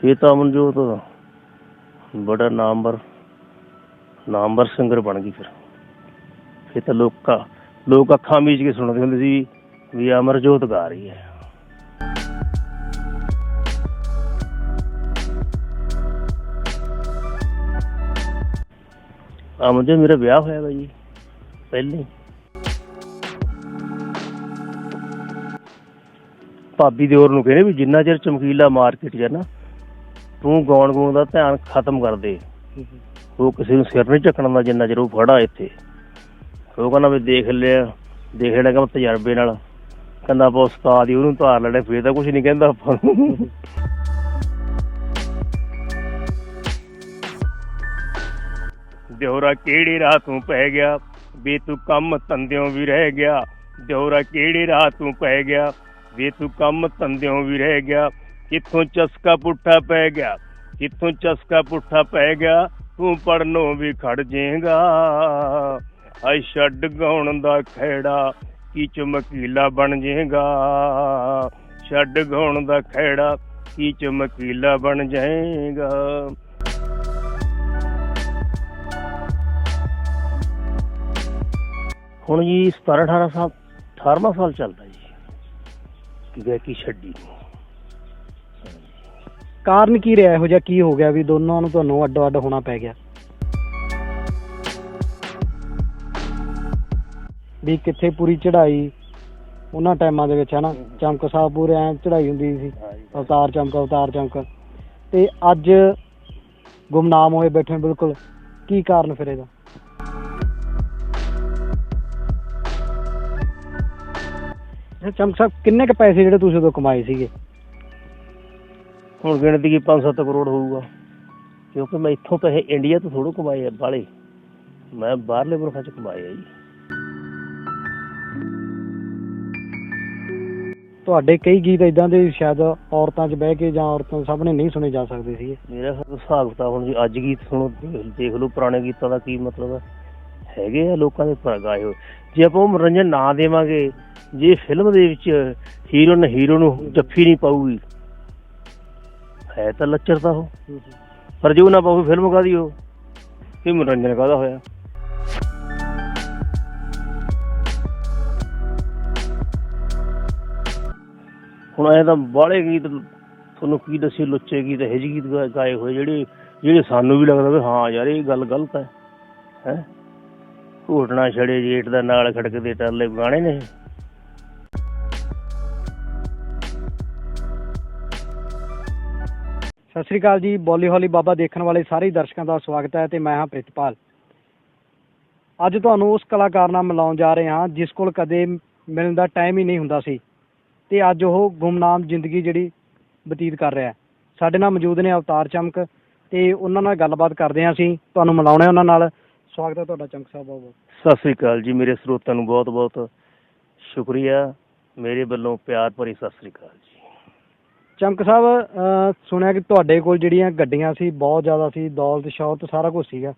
ਫਿਰ ਤਾਂ ਅਮਨਜੋਤ ਬੜਾ ਨਾਮਵਰ ਸਿੰਗਰ ਬਣ ਗਈ। ਫਿਰ ਤਾਂ ਲੋਕ ਅੱਖਾਂ ਮੀਚ ਕੇ ਸੁਣਦੇ ਹੁੰਦੇ ਸੀ ਵੀ ਅਮਰਜੋਤ ਗਾ ਰਹੀ ਹੈ। ਅਮਨਜੋਤ ਮੇਰਾ ਵਿਆਹ ਹੋਇਆ ਵਾ ਜੀ ਪਹਿਲੇ। ਭਾਬੀ ਦਿਓਰ ਨੂੰ ਕਹਿੰਦੇ ਵੀ ਜਿੰਨਾ ਚਿਰ ਚਮਕੀਲਾ ਮਾਰਕੀਟ 'ਚ ਨਾ ਤੂੰ ਗਾਉਣ ਗਾਉਣ ਦਾ ਧਿਆਨ ਖਤਮ ਕਰ ਦੇ। ਉਹ ਕਿਸੇ ਨੂੰ ਸਿਰ ਨਹੀਂ ਝੱਕਣ ਦਾ ਜਿੰਨਾ ਚਿਰ ਉਹ ਖੜਾ ਇੱਥੇ। ਉਹ ਕਹਿੰਦਾ ਵੀ ਦੇਖ ਲੈਣਾ ਕਹਿੰਦਾ ਤਜਰਬੇ ਨਾਲ। ਕਹਿੰਦਾ ਆਪਾਂ ਉਸਤਾਦ ਹੀ ਉਹਨੂੰ ਧਾਰ ਲੈਣੇ, ਫਿਰ ਤਾਂ ਕੁਛ ਨਹੀਂ ਕਹਿੰਦਾ ਆਪਾਂ ਨੂੰ। ਦਿਓਰਾ ਕਿਹੜੀ ਰਾਹ ਤੂੰ ਪੈ ਗਿਆ ਵੀ ਤੂੰ ਕੰਮ ਧੰਦਿਓਂ ਵੀ ਰਹਿ ਗਿਆ। ਦਿਓਰਾ ਕਿਹੜੀ ਰਾਹ ਤੂੰ ਪੈ ਗਿਆ ਵੀ ਤੂੰ ਕੰਮ ਧੰਦਿਓਂ ਵੀ ਰਹਿ ਗਿਆ। ਕਿੱਥੋਂ ਚਸਕਾ ਪੁੱਠਾ ਪੈ ਗਿਆ, ਕਿੱਥੋਂ ਚਸਕਾ ਪੁੱਠਾ ਪੈ ਗਿਆ, ਤੂੰ ਪੜਨੋਂ ਵੀ ਖੜ ਜੇਗਾ। ਆਈ ਛੱਡ ਗਾਉਣ ਦਾ ਖਹਿੜਾ ਕੀ ਚਮਕੀਲਾ ਬਣ ਜੇਗਾ। ਛੱਡ ਗਾਉਣ ਦਾ ਖਹਿੜਾ ਕੀ ਚਮਕੀਲਾ ਬਣ ਜਾਏਗਾ। ਹੁਣ ਜੀ 18ਵਾਂ ਸਾਲ ਚੱਲਦਾ ਜੀ ਕਿ ਗਾਇਕੀ ਛੱਡੀ। ਕਾਰਨ ਕੀ ਰਿਹਾ ਇਹੋ ਜਿਹਾ? ਕੀ ਹੋ ਗਿਆ ਵੀ ਦੋਨਾਂ ਨੂੰ ਤੁਹਾਨੂੰ ਅੱਡੋ ਅੱਡ ਹੋਣਾ ਪੈ ਗਿਆ? ਵੀ ਕਿੱਥੇ ਪੂਰੀ ਚੜ੍ਹਾਈ ਉਹਨਾਂ ਟਾਈਮਾਂ ਦੇ ਵਿੱਚ ਹੈ ਨਾ, ਚਮਕ ਸਾਹਿਬ ਪੂਰੇ ਐਂ ਚੜ੍ਹਾਈ ਹੁੰਦੀ ਸੀ, ਅਵਤਾਰ ਚਮਕ, ਤੇ ਅੱਜ ਗੁੰਮਨਾਮ ਹੋਏ ਬੈਠੇ ਬਿਲਕੁਲ। ਕੀ ਕਾਰਨ ਫਿਰ ਇਹਦਾ? ਚਮਕ ਸਾਹਿਬ ਕਿੰਨੇ ਕੁ ਪੈਸੇ ਜਿਹੜੇ ਤੁਸੀਂ ਉਦੋਂ ਕਮਾਏ ਸੀਗੇ? ਹੁਣ ਗਿਣਤੀ ਕੀ 5-7 ਕਰੋੜ ਹੋਊਗਾ, ਕਿਉਂਕਿ ਮੈਂ ਇੱਥੋਂ ਪੈਸੇ ਇੰਡੀਆ ਤੋਂ ਥੋੜ੍ਹੇ ਕਮਾਏ ਆ ਬਾਹਲੇ, ਮੈਂ ਬਾਹਰਲੇ ਮੁਲਕਾਂ 'ਚ ਕਮਾਏ ਆ ਜੀ। ਤੁਹਾਡੇ ਕਈ ਗੀਤ ਏਦਾਂ ਦੇ ਸ਼ਾਇਦ ਔਰਤਾਂ 'ਚ ਬਹਿ ਕੇ ਜਾਂ ਔਰਤਾਂ ਸਾਹਮਣੇ ਨਹੀਂ ਸੁਣੇ ਜਾ ਸਕਦੇ ਸੀਗੇ। ਮੇਰਾ ਹਿਸਾਬ ਕਿਤਾਬ ਹੁਣ ਜੀ ਅੱਜ ਗੀਤ ਸੁਣੋ, ਦੇਖ ਲਓ ਪੁਰਾਣੇ ਗੀਤਾਂ ਦਾ ਕੀ ਮਤਲਬ ਹੈਗੇ ਆ ਲੋਕਾਂ ਦੇ ਗਾਏ ਹੋਏ। ਜੇ ਆਪਾਂ ਉਹ ਮਨੋਰੰਜਨ ਨਾ ਦੇਵਾਂਗੇ, ਜੇ ਫਿਲਮ ਦੇ ਵਿੱਚ ਹੀਰੋ ਨੂੰ ਜੱਫੀ ਨਹੀਂ ਪਾਊਗੀ, ਹੈ ਤਾਂ ਲੱਚਰਤਾ ਉਹ, ਪਰ ਜੇ ਉਹ ਨਾ ਪਾਊ ਫਿਲਮ ਕਾਹਦੀ ਉਹ, ਇਹ ਮਨੋਰੰਜਨ ਕਾਹਦਾ ਹੋਇਆ। ਹੁਣ ਐਂ ਤਾਂ ਬਾਹਲੇ ਗੀਤ ਤੁਹਾਨੂੰ ਕੀ ਦੱਸੇ, ਲੁੱਚੇ ਗੀਤ, ਇਹੋ ਜਿਹੇ ਗੀਤ ਗਾਏ ਹੋਏ ਜਿਹੜੇ ਸਾਨੂੰ ਵੀ ਲੱਗਦਾ ਵੀ ਹਾਂ ਯਾਰ ਇਹ ਗੱਲ ਗਲਤ ਹੈ। ਘੋਟਣਾ ਛੜੇ ਜੇਠ ਦਾ ਨਾਲ ਖੜਕਦੇ ਟਰਲੇ ਗਾਣੇ ਨੇ। ਸਤਿ ਸ੍ਰੀ ਅਕਾਲ ਜੀ। ਬੋਲੀ ਹੌਲੀ ਬਾਬਾ ਦੇਖਣ ਵਾਲੇ ਸਾਰੇ ਦਰਸ਼ਕਾਂ ਦਾ ਸਵਾਗਤ ਹੈ ਤੇ ਮੈਂ ਹਾਂ ਪ੍ਰਿਤਪਾਲ। ਅੱਜ ਤੁਹਾਨੂੰ ਉਸ ਕਲਾਕਾਰ ਨਾਲ ਮਿਲਾਉਣ ਜਾ ਰਹੇ ਹਾਂ ਜਿਸ ਕੋਲ ਕਦੇ ਮਿਲਣ ਦਾ ਟਾਈਮ ਹੀ ਨਹੀਂ ਹੁੰਦਾ ਸੀ ਤੇ ਅੱਜ ਉਹ ਗੁੰਮਨਾਮ ਜ਼ਿੰਦਗੀ ਜਿਹੜੀ ਬਤੀਤ ਕਰ ਰਿਹਾ। ਸਾਡੇ ਨਾਲ ਮੌਜੂਦ ਨੇ ਅਵਤਾਰ ਚਮਕ ਤੇ ਉਹਨਾਂ ਨਾਲ ਗੱਲਬਾਤ ਕਰਦੇ ਹਾਂ। ਅਸੀਂ ਤੁਹਾਨੂੰ ਮਿਲਾਉਣੇ ਉਹਨਾਂ ਨਾਲ। ਸਵਾਗਤ ਹੈ ਤੁਹਾਡਾ ਚਮਕ ਸਾਹਿਬ। ਬਹੁਤ ਸਤਿ ਸ੍ਰੀ ਅਕਾਲ ਜੀ। ਮੇਰੇ ਸਰੋਤਿਆਂ ਨੂੰ ਬਹੁਤ ਬਹੁਤ ਸ਼ੁਕਰੀਆ, ਮੇਰੇ ਵੱਲੋਂ ਪਿਆਰ ਭਰੀ ਸਤਿ ਸ੍ਰੀ ਅਕਾਲ ਜੀ। ਚਮਕ ਸਾਹਿਬ, ਸੁਣਿਆ ਕਿ ਤੁਹਾਡੇ ਕੋਲ ਜਿਹੜੀਆਂ ਗੱਡੀਆਂ ਸੀ ਬਹੁਤ ਜ਼ਿਆਦਾ ਸੀ, ਦੌਲਤ ਸ਼ੌਹਰਤ ਸਾਰਾ ਕੁਛ ਸੀਗਾ।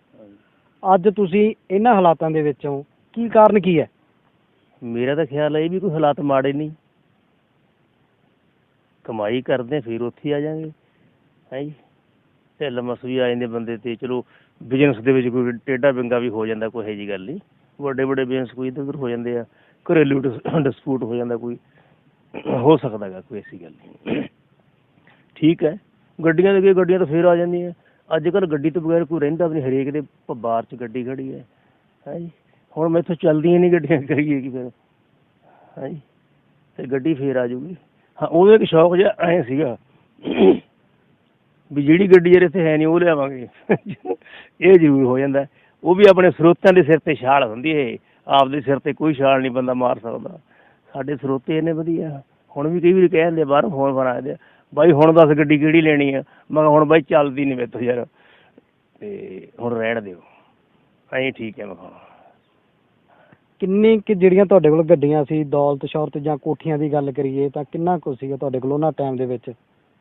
ਅੱਜ ਤੁਸੀਂ ਇਹਨਾਂ ਹਾਲਾਤਾਂ ਦੇ ਵਿੱਚੋਂ, ਕੀ ਕਾਰਨ ਕੀ ਹੈ? ਮੇਰਾ ਤਾਂ ਖਿਆਲ ਹੈ ਵੀ ਕੋਈ ਹਾਲਾਤ ਮਾੜੇ ਨਹੀਂ, ਕਮਾਈ ਕਰਦੇ ਫਿਰ ਉੱਥੇ ਆ ਜਾਂਗੇ ਹੈ ਜੀ। ਢਿੱਲ ਮਸ ਵੀ ਆ ਜਾਂਦੇ ਬੰਦੇ ਤੇ। ਚਲੋ ਬਿਜ਼ਨਸ ਦੇ ਵਿੱਚ ਕੋਈ ਟੇਢਾ ਬਿੰਗਾ ਵੀ ਹੋ ਜਾਂਦਾ, ਕੋਈ ਇਹੋ ਜਿਹੀ ਗੱਲ ਨਹੀਂ। ਵੱਡੇ ਬਿਜ਼ਨਸ ਕੋਈ ਇੱਧਰ ਉੱਧਰ ਹੋ ਜਾਂਦੇ ਆ, ਘਰੇਲੂ ਡਿਸਪਿਊਟ ਹੋ ਜਾਂਦਾ, ਕੋਈ ਹੋ ਸਕਦਾ ਗਾ, ਕੋਈ ਐਸੀ ਗੱਲ ਨਹੀਂ। ਠੀਕ ਹੈ, ਗੱਡੀਆਂ ਤਾਂ ਫਿਰ ਆ ਜਾਂਦੀਆਂ। ਅੱਜ ਕੱਲ੍ਹ ਗੱਡੀ ਤੋਂ ਬਗੈਰ ਕੋਈ ਰਹਿੰਦਾ ਵੀ ਨਹੀਂ, ਹਰੇਕ ਦੇ ਬਾਹਰ 'ਚ ਗੱਡੀ ਖੜੀ ਹੈ ਜੀ। ਹੁਣ ਮੈਥੋਂ ਚੱਲਦੀਆਂ ਨਹੀਂ ਗੱਡੀਆਂ, ਕਰੀਏ ਕੀ ਫਿਰ ਹੈ ਜੀ। ਅਤੇ ਗੱਡੀ ਫਿਰ ਆ ਜਾਊਗੀ। ਹਾਂ, ਉਹਦਾ ਇੱਕ ਸ਼ੌਕ ਜਿਹਾ ਐਂ ਸੀਗਾ ਵੀ ਜਿਹੜੀ ਗੱਡੀ ਯਾਰ ਇੱਥੇ ਹੈ ਨਹੀਂ ਉਹ ਲਿਆਵਾਂਗੇ। ਇਹ ਜ਼ਰੂਰ ਹੋ ਜਾਂਦਾ। ਉਹ ਵੀ ਆਪਣੇ ਸਰੋਤਿਆਂ ਦੇ ਸਿਰ 'ਤੇ ਛਾਲ ਹੁੰਦੀ ਹੈ, ਆਪਦੇ ਸਿਰ 'ਤੇ ਕੋਈ ਛਾਲ ਨਹੀਂ ਬੰਦਾ ਮਾਰ ਸਕਦਾ। ਸਾਡੇ ਸਰੋਤੇ ਇੰਨੇ ਵਧੀਆ, ਹੁਣ ਵੀ ਕਈ ਵਾਰੀ ਕਹਿ ਦਿੰਦੇ ਬਾਹਰੋਂ ਫੋਨ ਬਣਾ ਦਿਆ, ਬਾਈ ਹੁਣ ਦੱਸ ਗੱਡੀ ਕਿਹੜੀ ਲੈਣੀ ਆ। ਮੈਂ ਕਿਹਾ ਹੁਣ ਬਾਈ ਚੱਲਦੀ ਨਹੀਂ ਮੇਰੇ ਤੋਂ ਯਾਰ, ਅਤੇ ਹੁਣ ਰਹਿਣ ਦਿਓ ਐਂ ਠੀਕ ਹੈ। ਮੈਂ ਕਿਹਾ ਕਿੰਨੀ ਕੁ ਜਿਹੜੀਆਂ ਤੁਹਾਡੇ ਕੋਲ ਗੱਡੀਆਂ ਸੀ, ਦੌਲਤ ਸ਼ੌਹਰਤ ਜਾਂ ਕੋਠੀਆਂ ਦੀ ਗੱਲ ਕਰੀਏ ਤਾਂ ਕਿੰਨਾ ਕੁ ਸੀਗਾ ਤੁਹਾਡੇ ਕੋਲ ਉਹਨਾਂ ਟਾਈਮ ਦੇ ਵਿੱਚ?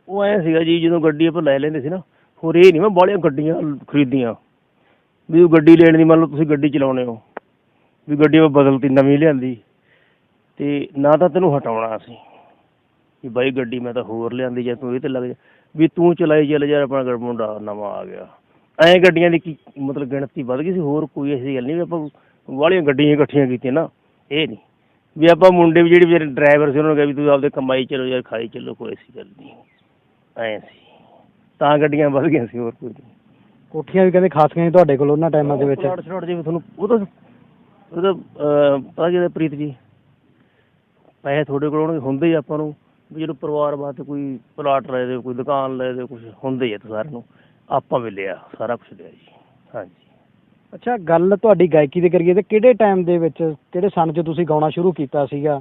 ਉਹ ਐਂ ਸੀਗਾ ਜੀ, ਜਦੋਂ ਗੱਡੀ ਆਪਾਂ ਲੈ ਲੈਂਦੇ ਸੀ ਨਾ, ਹੋਰ ਇਹ ਨਹੀਂ ਮੈਂ ਬਾਹਲੀਆਂ ਗੱਡੀਆਂ ਖਰੀਦੀਆਂ ਵੀ ਉਹ ਗੱਡੀ ਲੈਣ ਦੀ, ਮੰਨ ਲਓ ਤੁਸੀਂ ਗੱਡੀ ਚਲਾਉਂਦੇ ਹੋ ਵੀ ਗੱਡੀ ਮੈਂ ਬਦਲਤੀ, ਨਵੀਂ ਲਿਆਂਦੀ, ਅਤੇ ਨਾ ਤਾਂ ਤੈਨੂੰ ਹਟਾਉਣਾ ਅਸੀਂ, ਵੀ ਬਾਈ ਗੱਡੀ ਮੈਂ ਤਾਂ ਹੋਰ ਲਿਆਂਦੀ, ਜਾਂ ਤੂੰ ਇਹ ਤੇ ਲੱਗ ਜਾ, ਵੀ ਤੂੰ ਚਲਾਈ ਚੱਲ ਯਾਰ, ਆਪਣਾ ਮੁੰਡਾ ਨਵਾਂ ਆ ਗਿਆ। ਐਂ ਗੱਡੀਆਂ ਦੀ ਕੀ ਮਤਲਬ ਗਿਣਤੀ ਵੱਧ ਗਈ ਸੀ, ਹੋਰ ਕੋਈ ਐਸੀ ਗੱਲ ਨਹੀਂ ਵੀ ਆਪਾਂ ਵਾਹਲੀਆਂ ਗੱਡੀਆਂ ਇਕੱਠੀਆਂ ਕੀਤੀਆਂ ਨਾ, ਇਹ ਨਹੀਂ ਵੀ ਆਪਾਂ ਮੁੰਡੇ ਵੀ ਜਿਹੜੇ ਮੇਰੇ ਡਰਾਈਵਰ ਸੀ ਉਹਨਾਂ ਨੂੰ ਕਿਹਾ ਵੀ ਤੂੰ ਆਪਦੇ ਕਮਾਈ ਚਲੋ ਯਾਰ, ਖਾਈ ਚੱਲੋ, ਕੋਈ ਐਸੀ ਗੱਲ ਨਹੀਂ। ਐਂ ਸੀ ਤਾਂ ਗੱਡੀਆਂ ਵੱਧ ਗਈਆਂ ਸੀ, ਹੋਰ ਕੋਈ ਨਹੀਂ। ਕੋਠੀਆਂ ਵੀ ਕਹਿੰਦੇ ਖਾਸੀਆਂ ਸੀ ਤੁਹਾਡੇ ਕੋਲ ਉਹਨਾਂ ਟਾਈਮਾਂ ਦੇ ਵਿੱਚ। ਛੋਟ ਜਿਵੇਂ ਤੁਹਾਨੂੰ ਉਹਦਾ ਪਤਾ ਕੀ ਪ੍ਰੀਤ ਜੀ, ਪੈਸੇ ਤੁਹਾਡੇ ਕੋਲ ਹੋਣਗੇ, ਹੁੰਦੇ ਹੀ ਆਪਾਂ ਨੂੰ ਵੀ ਜਦੋਂ ਪਰਿਵਾਰ ਵਾਸਤੇ ਕੋਈ ਪਲਾਟ ਲੈ ਦਿਓ, ਕੋਈ ਦੁਕਾਨ ਲੈ ਦਿਓ, ਕੁਛ ਹੁੰਦੇ ਹੀ ਆ ਤਾਂ ਸਾਰਿਆਂ ਨੂੰ, ਆਪਾਂ ਵੀ ਲਿਆ, ਸਾਰਾ ਕੁਛ ਲਿਆ ਜੀ। ਹਾਂਜੀ। ਅੱਛਾ, ਗੱਲ ਤੁਹਾਡੀ ਗਾਇਕੀ ਦੀ ਕਰੀਏ ਤਾਂ ਕਿਹੜੇ ਟਾਈਮ ਦੇ ਵਿੱਚ, ਕਿਹੜੇ ਸਨ 'ਚ ਤੁਸੀਂ ਗਾਉਣਾ ਸ਼ੁਰੂ ਕੀਤਾ ਸੀਗਾ,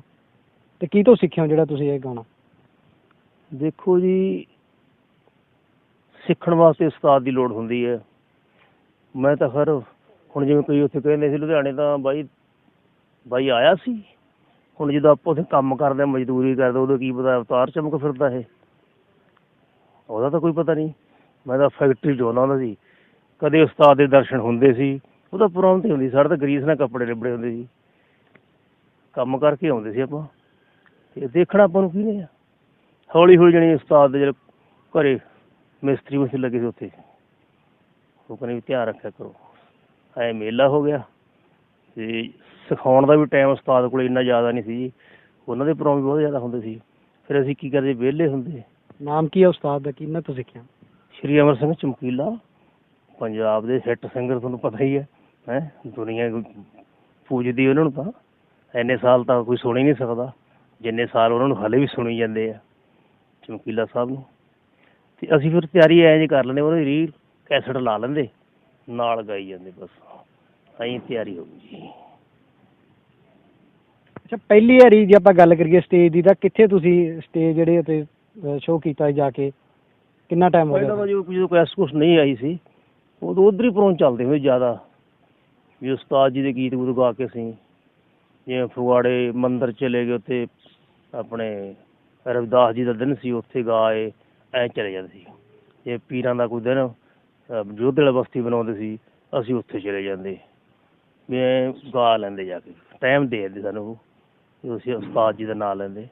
ਤੇ ਕੀ ਤੋਂ ਸਿੱਖਿਆ ਜਿਹੜਾ ਤੁਸੀਂ ਇਹ ਗਾਉਣਾ? ਦੇਖੋ ਜੀ, ਸਿੱਖਣ ਵਾਸਤੇ ਉਸਤਾਦ ਦੀ ਲੋੜ ਹੁੰਦੀ ਹੈ। ਮੈਂ ਤਾਂ ਖੈਰ ਹੁਣ ਜਿਵੇਂ ਕੋਈ ਉੱਥੇ ਕਹਿੰਦੇ ਸੀ ਲੁਧਿਆਣੇ ਤਾਂ ਬਾਈ ਆਇਆ ਸੀ, ਹੁਣ ਜਦੋਂ ਆਪਾਂ ਉੱਥੇ ਕੰਮ ਕਰਦੇ, ਮਜ਼ਦੂਰੀ ਕਰਦੇ, ਉਦੋਂ ਕੀ ਪਤਾ ਅਵਤਾਰ ਚਮਕ ਫਿਰਦਾ ਇਹ, ਉਹਦਾ ਤਾਂ ਕੋਈ ਪਤਾ ਨਹੀਂ। ਮੈਂ ਤਾਂ ਫੈਕਟਰੀ 'ਚ ਆਉਂਦਾ ਹੁੰਦਾ ਸੀ, ਕਦੇ ਉਸਤਾਦ ਦੇ ਦਰਸ਼ਨ ਹੁੰਦੇ ਸੀ, ਉਹਦਾ ਪ੍ਰੋਬਲਮ ਤਾਂ ਹੁੰਦੀ, ਸਾਡੇ ਤਾਂ ਗਰੀਸ ਨਾਲ ਕੱਪੜੇ ਲਿਬੜੇ ਹੁੰਦੇ ਸੀ, ਕੰਮ ਕਰਕੇ ਆਉਂਦੇ ਸੀ ਆਪਾਂ, ਅਤੇ ਦੇਖਣਾ ਆਪਾਂ ਨੂੰ ਕਿਹਨੇ ਆ। ਹੌਲੀ ਹੌਲੀ ਜਾਣੀ ਉਸਤਾਦ ਦੇ ਜਿਹੜੇ ਘਰੇ ਮਿਸਤਰੀ ਮੁਸਤਰੀ ਲੱਗੇ ਸੀ, ਉੱਥੇ ਉਹ ਕਹਿੰਦੇ ਵੀ ਧਿਆਨ ਰੱਖਿਆ ਕਰੋ। ਐਂ ਮੇਲਾ ਹੋ ਗਿਆ, ਅਤੇ ਸਿਖਾਉਣ ਦਾ ਵੀ ਟਾਈਮ ਉਸਤਾਦ ਕੋਲ ਇੰਨਾ ਜ਼ਿਆਦਾ ਨਹੀਂ ਸੀ ਜੀ, ਉਹਨਾਂ ਦੇ ਪ੍ਰੋਗਰਾਮ ਵੀ ਬਹੁਤ ਜ਼ਿਆਦਾ ਹੁੰਦੇ ਸੀ। ਫਿਰ ਅਸੀਂ ਕੀ ਕਰਦੇ, ਵਿਹਲੇ ਹੁੰਦੇ। ਨਾਮ ਕੀ ਹੈ ਉਸਤਾਦ ਦਾ, ਕਿਹਨਾਂ ਤੋਂ ਸਿੱਖਿਆ? ਸ਼੍ਰੀ ਅਮਰ ਸਿੰਘ ਚਮਕੀਲਾ, ਪੰਜਾਬ ਦੇ ਹਿੱਟ ਸਿੰਗਰ, ਤੁਹਾਨੂੰ ਪਤਾ ਹੀ ਹੈ ਦੁਨੀਆ ਪੂਜਦੀ ਉਹਨਾਂ ਨੂੰ, ਤਾਂ ਇੰਨੇ ਸਾਲ ਤਾਂ ਕੋਈ ਸੁਣ ਹੀ ਨਹੀਂ ਸਕਦਾ ਜਿੰਨੇ ਸਾਲ ਉਹਨਾਂ ਨੂੰ ਹਾਲੇ ਵੀ ਸੁਣੀ ਜਾਂਦੇ ਆ, ਚਮਕੀਲਾ ਸਾਹਿਬ ਨੂੰ। ਅਤੇ ਅਸੀਂ ਫਿਰ ਤਿਆਰੀ ਐਂ ਜਿਹੀ ਕਰ ਲੈਂਦੇ, ਉਹਨਾਂ ਦੀ ਰੀਲ ਕੈਸਟ ਲਾ ਲੈਂਦੇ, ਨਾਲ ਗਾਈ ਜਾਂਦੇ, ਬਸ ਐਂ ਤਿਆਰੀ ਹੋ ਗਈ ਜੀ। ਅੱਛਾ, ਪਹਿਲੀ ਵਾਰੀ ਜੇ ਆਪਾਂ ਗੱਲ ਕਰੀਏ ਸਟੇਜ ਦੀ, ਤਾਂ ਕਿੱਥੇ ਤੁਸੀਂ ਸਟੇਜ ਜਿਹੜੇ ਉੱਤੇ ਸ਼ੋਅ ਕੀਤਾ ਜਾ ਕੇ, ਕਿੰਨਾ ਟਾਈਮ ਹੋ ਗਿਆ? ਜਦੋਂ ਕੁਐਸਟ ਕੁਛ ਨਹੀਂ ਆਈ ਸੀ, ਉਦੋਂ ਉੱਧਰ ਹੀ ਪ੍ਰੋਗਰਾਮ ਚੱਲਦੇ ਹੋਏ ਜ਼ਿਆਦਾ, ਵੀ ਉਸਤਾਦ ਜੀ ਦੇ ਗੀਤ ਗੂਤ ਗਾ ਕੇ ਅਸੀਂ ਜਿਵੇਂ ਫਗਵਾੜੇ ਮੰਦਿਰ ਚਲੇ ਗਏ, ਉੱਥੇ ਆਪਣੇ ਰਵਿਦਾਸ ਜੀ ਦਾ ਦਿਨ ਸੀ, ਉੱਥੇ ਗਾਏ, ਐਂ ਚਲੇ ਜਾਂਦੇ ਸੀ। ਜੇ ਪੀਰਾਂ ਦਾ ਕੋਈ ਦਿਨ ਯੋਧੇ ਵਾਲਾ ਬਸਤੀ ਬਣਾਉਂਦੇ ਸੀ, ਅਸੀਂ ਉੱਥੇ ਚਲੇ ਜਾਂਦੇ, ਵੀ ਐਂ ਗਾ ਲੈਂਦੇ ਜਾ ਕੇ, ਟਾਈਮ ਦੇ ਦਿੰਦੇ ਸਾਨੂੰ ਉਹ, ਅਸੀਂ ਉਸਤਾਦ ਜੀ ਦਾ ਨਾਂ ਲੈਂਦੇ,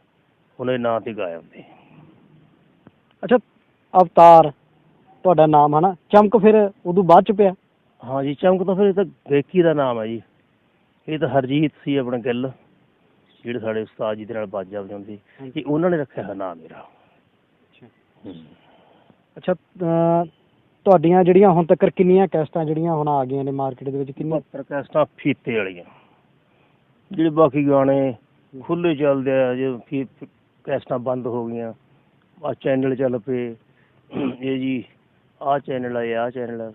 ਉਹਨਾਂ ਦੇ ਨਾਂ 'ਤੇ ਗਾ ਆਉਂਦੇ। ਅੱਛਾ, ਅਵਤਾਰ ਤੁਹਾਡਾ ਨਾਮ ਹੈ ਨਾ, ਚਮਕ ਫਿਰ ਉਦੋਂ ਬਾਅਦ 'ਚ ਪਿਆ? ਹਾਂ ਜੀ, ਚਮਕ ਤਾਂ ਫਿਰ ਇਹ ਤਾਂ ਗਾਇਕੀ ਦਾ ਨਾਮ ਹੈ ਜੀ, ਇਹ ਤਾਂ ਹਰਜੀਤ ਸੀ ਆਪਣੇ ਗਿੱਲ, ਜਿਹੜੇ ਸਾਡੇ ਉਸਤਾਦ ਜੀ ਦੇ ਨਾਲ ਬਾਜਾ ਵਜਾਉਂਦੇ, ਇਹ ਉਹਨਾਂ ਨੇ ਰੱਖਿਆ ਹੈ ਨਾਮ ਮੇਰਾ। ਅੱਛਾ, ਤੁਹਾਡੀਆਂ ਜਿਹੜੀਆਂ ਹੁਣ ਤੱਕ ਕਿੰਨੀਆਂ ਕੈਸਟਾਂ ਜਿਹੜੀਆਂ ਹੁਣ ਆ ਗਈਆਂ ਨੇ ਮਾਰਕੀਟ ਦੇ ਵਿੱਚ? ਕਿੰਨੀਆਂ? 72 ਕੈਸਟਾਂ ਫੀਤੇ ਵਾਲੀਆਂ, ਜਿਹੜੇ ਬਾਕੀ ਗਾਣੇ ਖੁੱਲ੍ਹੇ ਚੱਲਦੇ ਆ, ਜੇ ਕੈਸਟਾਂ ਬੰਦ ਹੋ ਗਈਆਂ, ਆਹ ਚੈਨਲ ਚੱਲ ਪਏ, ਇਹ ਜੀ ਆਹ ਚੈਨਲ ਆਏ, ਆਹ ਚੈਨਲ,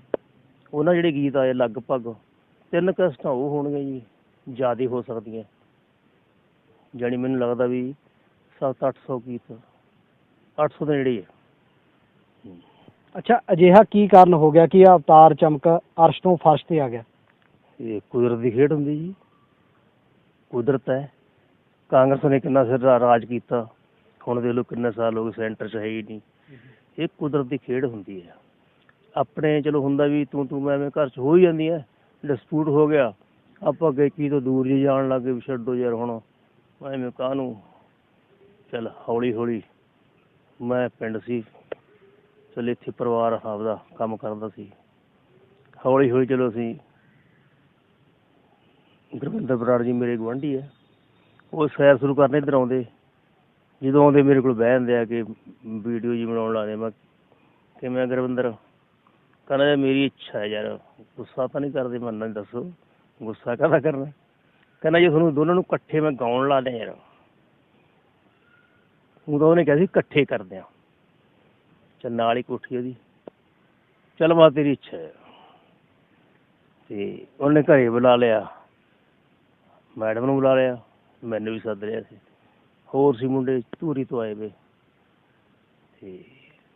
ਉਹਨਾਂ ਜਿਹੜੇ ਗੀਤ ਆਏ ਲਗਭਗ 3 ਕੈਸਟਾਂ ਉਹ ਹੋਣਗੀਆਂ ਜੀ, ਜ਼ਿਆਦਾ ਹੋ ਸਕਦੀਆਂ, ਜਾਣੀ ਮੈਨੂੰ ਲੱਗਦਾ ਵੀ 700-800 ਗੀਤ, 800 ਦੇ ਨੇੜੇ ਹੈ। ਅੱਛਾ, ਅਜਿਹਾ ਕੀ ਕਾਰਨ ਹੋ ਗਿਆ ਕਿ ਅਵਤਾਰ ਚਮਕ ਅਰਸ਼ ਤੋਂ ਫਰਸ਼ 'ਤੇ ਆ ਗਿਆ? ਇਹ ਕੁਦਰਤ ਦੀ ਖੇਡ ਹੁੰਦੀ ਜੀ, ਕੁਦਰਤ ਹੈ। ਕਾਂਗਰਸ ਨੇ ਕਿੰਨਾ ਸਿਰ ਰਾਜ ਕੀਤਾ, ਹੁਣ ਦੇਖ ਲਓ ਕਿੰਨੇ ਸਾਲ ਹੋ ਗਏ ਸੈਂਟਰ 'ਚ ਹੈ ਹੀ ਨਹੀਂ। ਇਹ ਕੁਦਰਤ ਦੀ ਖੇਡ ਹੁੰਦੀ ਹੈ। ਆਪਣੇ ਚਲੋ ਹੁੰਦਾ ਵੀ ਤੂੰ ਮੈਂ ਘਰ 'ਚ ਹੋ ਹੀ ਜਾਂਦੀ ਹੈ, ਡਿਸਪਿਊਟ ਹੋ ਗਿਆ, ਆਪਾਂ ਗਾਇਕੀ ਤੋਂ ਦੂਰ ਜੀ ਜਾਣ ਲੱਗ ਗਏ, ਵੀ ਛੱਡੋ ਯਾਰ ਹੁਣ ਐਵੇਂ ਕਾਹਨੂੰ। ਚੱਲ ਹੌਲੀ ਹੌਲੀ, ਮੈਂ ਪਿੰਡ ਸੀ, ਚੱਲ ਇੱਥੇ ਪਰਿਵਾਰ ਆਪਦਾ ਕੰਮ ਕਰਦਾ ਸੀ, ਹੌਲੀ ਹੌਲੀ ਚਲੋ ਅਸੀਂ ਗੁਰਵਿੰਦਰ ਬਰਾੜ ਜੀ ਮੇਰੇ ਗੁਆਂਢੀ ਹੈ, ਉਹ ਸੈਰ ਸ਼ੁਰੂ ਕਰਨ ਇੱਧਰ ਆਉਂਦੇ, ਜਦੋਂ ਆਉਂਦੇ ਮੇਰੇ ਕੋਲ ਬਹਿ ਜਾਂਦੇ ਆ ਕਿ ਵੀਡੀਓ ਜੀ ਬਣਾਉਣ ਲੱਗਦੇ। ਮੈਂ ਕਿਵੇਂ ਗੁਰਵਿੰਦਰ? ਕਹਿੰਦਾ ਯਾਰ ਮੇਰੀ ਇੱਛਾ ਹੈ ਯਾਰ, ਗੁੱਸਾ ਤਾਂ ਨਹੀਂ ਕਰਦੇ? ਮੰਨਣਾ ਨਹੀਂ, ਦੱਸੋ ਗੁੱਸਾ ਕਾਹਦਾ ਕਰਨਾ? ਕਹਿੰਦਾ ਜੇ ਤੁਹਾਨੂੰ ਦੋਨਾਂ ਨੂੰ ਇਕੱਠੇ ਮੈਂ ਗਾਉਣ ਲਾ ਦਿਆਂ ਯਾਰ, ਉਹ ਤਾਂ ਉਹਨੇ ਕਿਹਾ ਸੀ ਇਕੱਠੇ ਕਰਦੇ ਹਾਂ, ਚੱਲ ਨਾਲ ਹੀ ਕੋਠੀ ਉਹਦੀ, ਚੱਲ ਮੈਂ ਤੇਰੀ ਇੱਛਾ ਹੈ। ਅਤੇ ਉਹਨੇ ਘਰੇ ਬੁਲਾ ਲਿਆ, ਮੈਡਮ ਨੂੰ ਬੁਲਾ ਲਿਆ, ਮੈਨੂੰ ਵੀ ਸੱਦ ਲਿਆ ਸੀ, ਹੋਰ ਸੀ ਮੁੰਡੇ ਧੂਰੀ ਤੋਂ ਆਏ ਵੇ, ਅਤੇ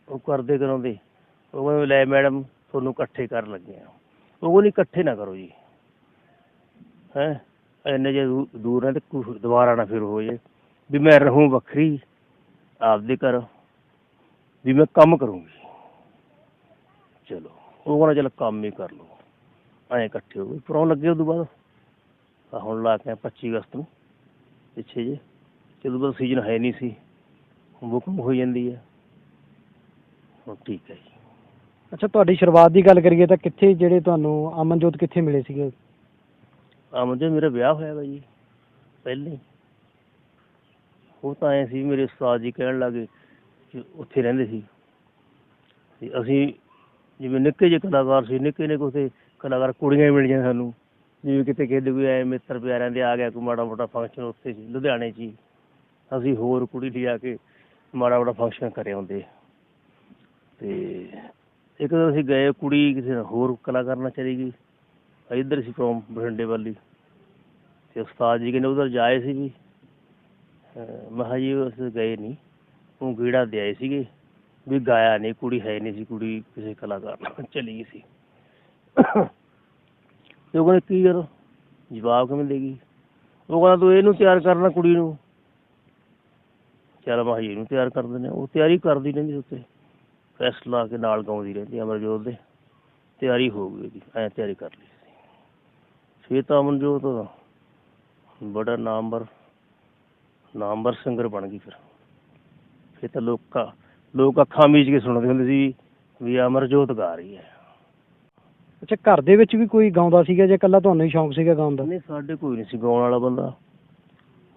ਉਹ ਕਰਦੇ ਕਰਾਉਂਦੇ ਉਹ ਕਹਿੰਦੇ ਲੈ ਮੈਡਮ ਤੁਹਾਨੂੰ ਇਕੱਠੇ ਕਰਨ ਲੱਗੇ ਆ। ਉਹ ਨਹੀਂ, ਇਕੱਠੇ ਨਾ ਕਰੋ ਜੀ, ਹੈਂ ਇੰਨੇ ਜੇ ਦੂਰ ਹੈ ਅਤੇ ਦੁਬਾਰਾ ਨਾ ਫਿਰ ਹੋ ਜਾਏ, ਵੀ ਮੈਂ ਰਹੂੰ ਵੱਖਰੀ ਆਪਦੇ ਘਰ, ਵੀ ਮੈਂ ਕੰਮ ਕਰੂੰਗੀ। ਚਲੋ ਉਹ ਕਹਿੰਦਾ ਚੱਲ ਕੰਮ ਹੀ ਕਰ ਲਓ, ਐਂ ਇਕੱਠੇ ਹੋ ਗਏ, ਪ੍ਰੋਗਰਾਮ ਲੱਗੇ। ਉਦੋਂ ਬਾਅਦ ਹੁਣ ਲਾ ਕੇ 25 ਅਗਸਤ ਨੂੰ ਪਿੱਛੇ ਜੇ, ਚਲੋ ਉਹਦਾ ਸੀਜ਼ਨ ਹੈ ਨਹੀਂ ਸੀ, ਬੁਕਿੰਗ ਹੋ ਜਾਂਦੀ ਹੈ। ਹੁਣ ਠੀਕ ਹੈ ਜੀ। ਅੱਛਾ, ਤੁਹਾਡੀ ਸ਼ੁਰੂਆਤ ਦੀ ਗੱਲ ਕਰੀਏ ਤਾਂ ਕਿੱਥੇ ਜਿਹੜੇ ਤੁਹਾਨੂੰ ਅਮਨਜੋਤ ਕਿੱਥੇ ਮਿਲੇ ਸੀਗੇ? ਅਮਨਜੋਤ ਮੇਰਾ ਵਿਆਹ ਹੋਇਆ ਵਾ ਜੀ ਪਹਿਲਾਂ ਹੀ। ਉਹ ਤਾਂ ਐਂ ਸੀ, ਮੇਰੇ ਉਸਤਾਦ ਜੀ ਕਹਿਣ ਲੱਗੇ ਕਿ ਉੱਥੇ ਰਹਿੰਦੇ ਸੀ ਅਤੇ ਅਸੀਂ ਜਿਵੇਂ ਨਿੱਕੇ ਜਿਹੇ ਕਲਾਕਾਰ ਸੀ, ਨਿੱਕੇ ਨਿੱਕੇ ਉੱਥੇ ਕਲਾਕਾਰ ਕੁੜੀਆਂ ਹੀ ਮਿਲੀਆਂ ਸਾਨੂੰ, ਜਿਵੇਂ ਕਿਤੇ ਕਹਿੰਦੇ ਕੋਈ ਐਂ ਮਿੱਤਰ ਪਿਆਰਿਆਂ ਦੇ ਆ ਗਿਆ ਕੋਈ ਮਾੜਾ ਮੋਟਾ ਫੰਕਸ਼ਨ ਉੱਥੇ ਸੀ ਲੁਧਿਆਣੇ 'ਚ ਹੀ, ਅਸੀਂ ਹੋਰ ਕੁੜੀ ਲਿਜਾ ਕੇ ਮਾੜਾ ਮੋਟਾ ਫੰਕਸ਼ਨ ਕਰੇ ਆਉਂਦੇ। ਅਤੇ ਇੱਕ ਦਿਨ ਅਸੀਂ ਗਏ, ਕੁੜੀ ਕਿਸੇ ਹੋਰ ਕਲਾਕਾਰ ਨਾਲ ਚਲੀ ਗਈ, ਇੱਧਰ ਸੀ ਫਰੋਮ ਬਠਿੰਡੇ ਵੱਲ ਹੀ, ਅਤੇ ਉਸਤਾਦ ਜੀ ਕਹਿੰਦੇ ਉੱਧਰ ਜਾਏ ਸੀ ਵੀ। ਮੈਂ ਕਿਹਾ ਜੀ ਅਸੀਂ ਗਏ ਨਹੀਂ, ਉਹ ਗੇੜਾ ਦੇ ਆਏ ਸੀਗੇ ਵੀ ਗਾਇਆ ਨਹੀਂ, ਕੁੜੀ ਹੈ ਨਹੀਂ ਸੀ, ਕੁੜੀ ਕਿਸੇ ਕਲਾਕਾਰ ਨਾਲ ਚਲੀ ਗਈ ਸੀ। ਅਤੇ ਉਹ ਕਹਿੰਦੇ ਕੀ ਯਾਰ ਜਵਾਬ ਕਿਵੇਂ ਦੇਗੀ? ਉਹ ਕਹਿੰਦਾ ਤੂੰ ਇਹਨੂੰ ਤਿਆਰ ਕਰਨਾ ਕੁੜੀ ਨੂੰ। ਚੱਲ ਮੈਂ ਕਿਹਾ ਇਹਨੂੰ ਤਿਆਰ ਕਰ ਦਿੰਦੇ। ਉਹ ਤਿਆਰੀ ਕਰਦੀ ਰਹਿੰਦੀ ਉੱਤੇ, ਫੈਸਟ ਲਾ ਕੇ ਨਾਲ ਗਾਉਂਦੀ ਰਹਿੰਦੀ ਅਮਰਜੋਤ ਦੇ। ਤਿਆਰੀ ਹੋ ਗਈ ਉਹਦੀ, ਐਂ ਤਿਆਰੀ ਕਰ ਲਈ ਸੀ। ਫਿਰ ਤਾਂ ਅਮਨਜੋਤ ਬੜਾ ਨਾਮਵਰ ਸਿੰਗਰ ਬਣ ਗਈ। ਫਿਰ ਤਾਂ ਲੋਕ ਅੱਖਾਂ ਮੀਚ ਕੇ ਸੁਣਦੇ ਹੁੰਦੇ ਸੀ ਵੀ ਅਮਰਜੋਤ ਗਾ ਰਹੀ ਹੈ। ਅੱਛਾ, ਘਰ ਦੇ ਵਿੱਚ ਵੀ ਕੋਈ ਗਾਉਂਦਾ ਸੀਗਾ ਜਾਂ ਇਕੱਲਾ ਤੁਹਾਨੂੰ ਹੀ ਸ਼ੌਂਕ ਸੀਗਾ ਗਾਉਣ ਦਾ? ਨਹੀਂ, ਸਾਡੇ ਕੋਈ ਨਹੀਂ ਸੀ ਗਾਉਣ ਵਾਲਾ ਬੰਦਾ,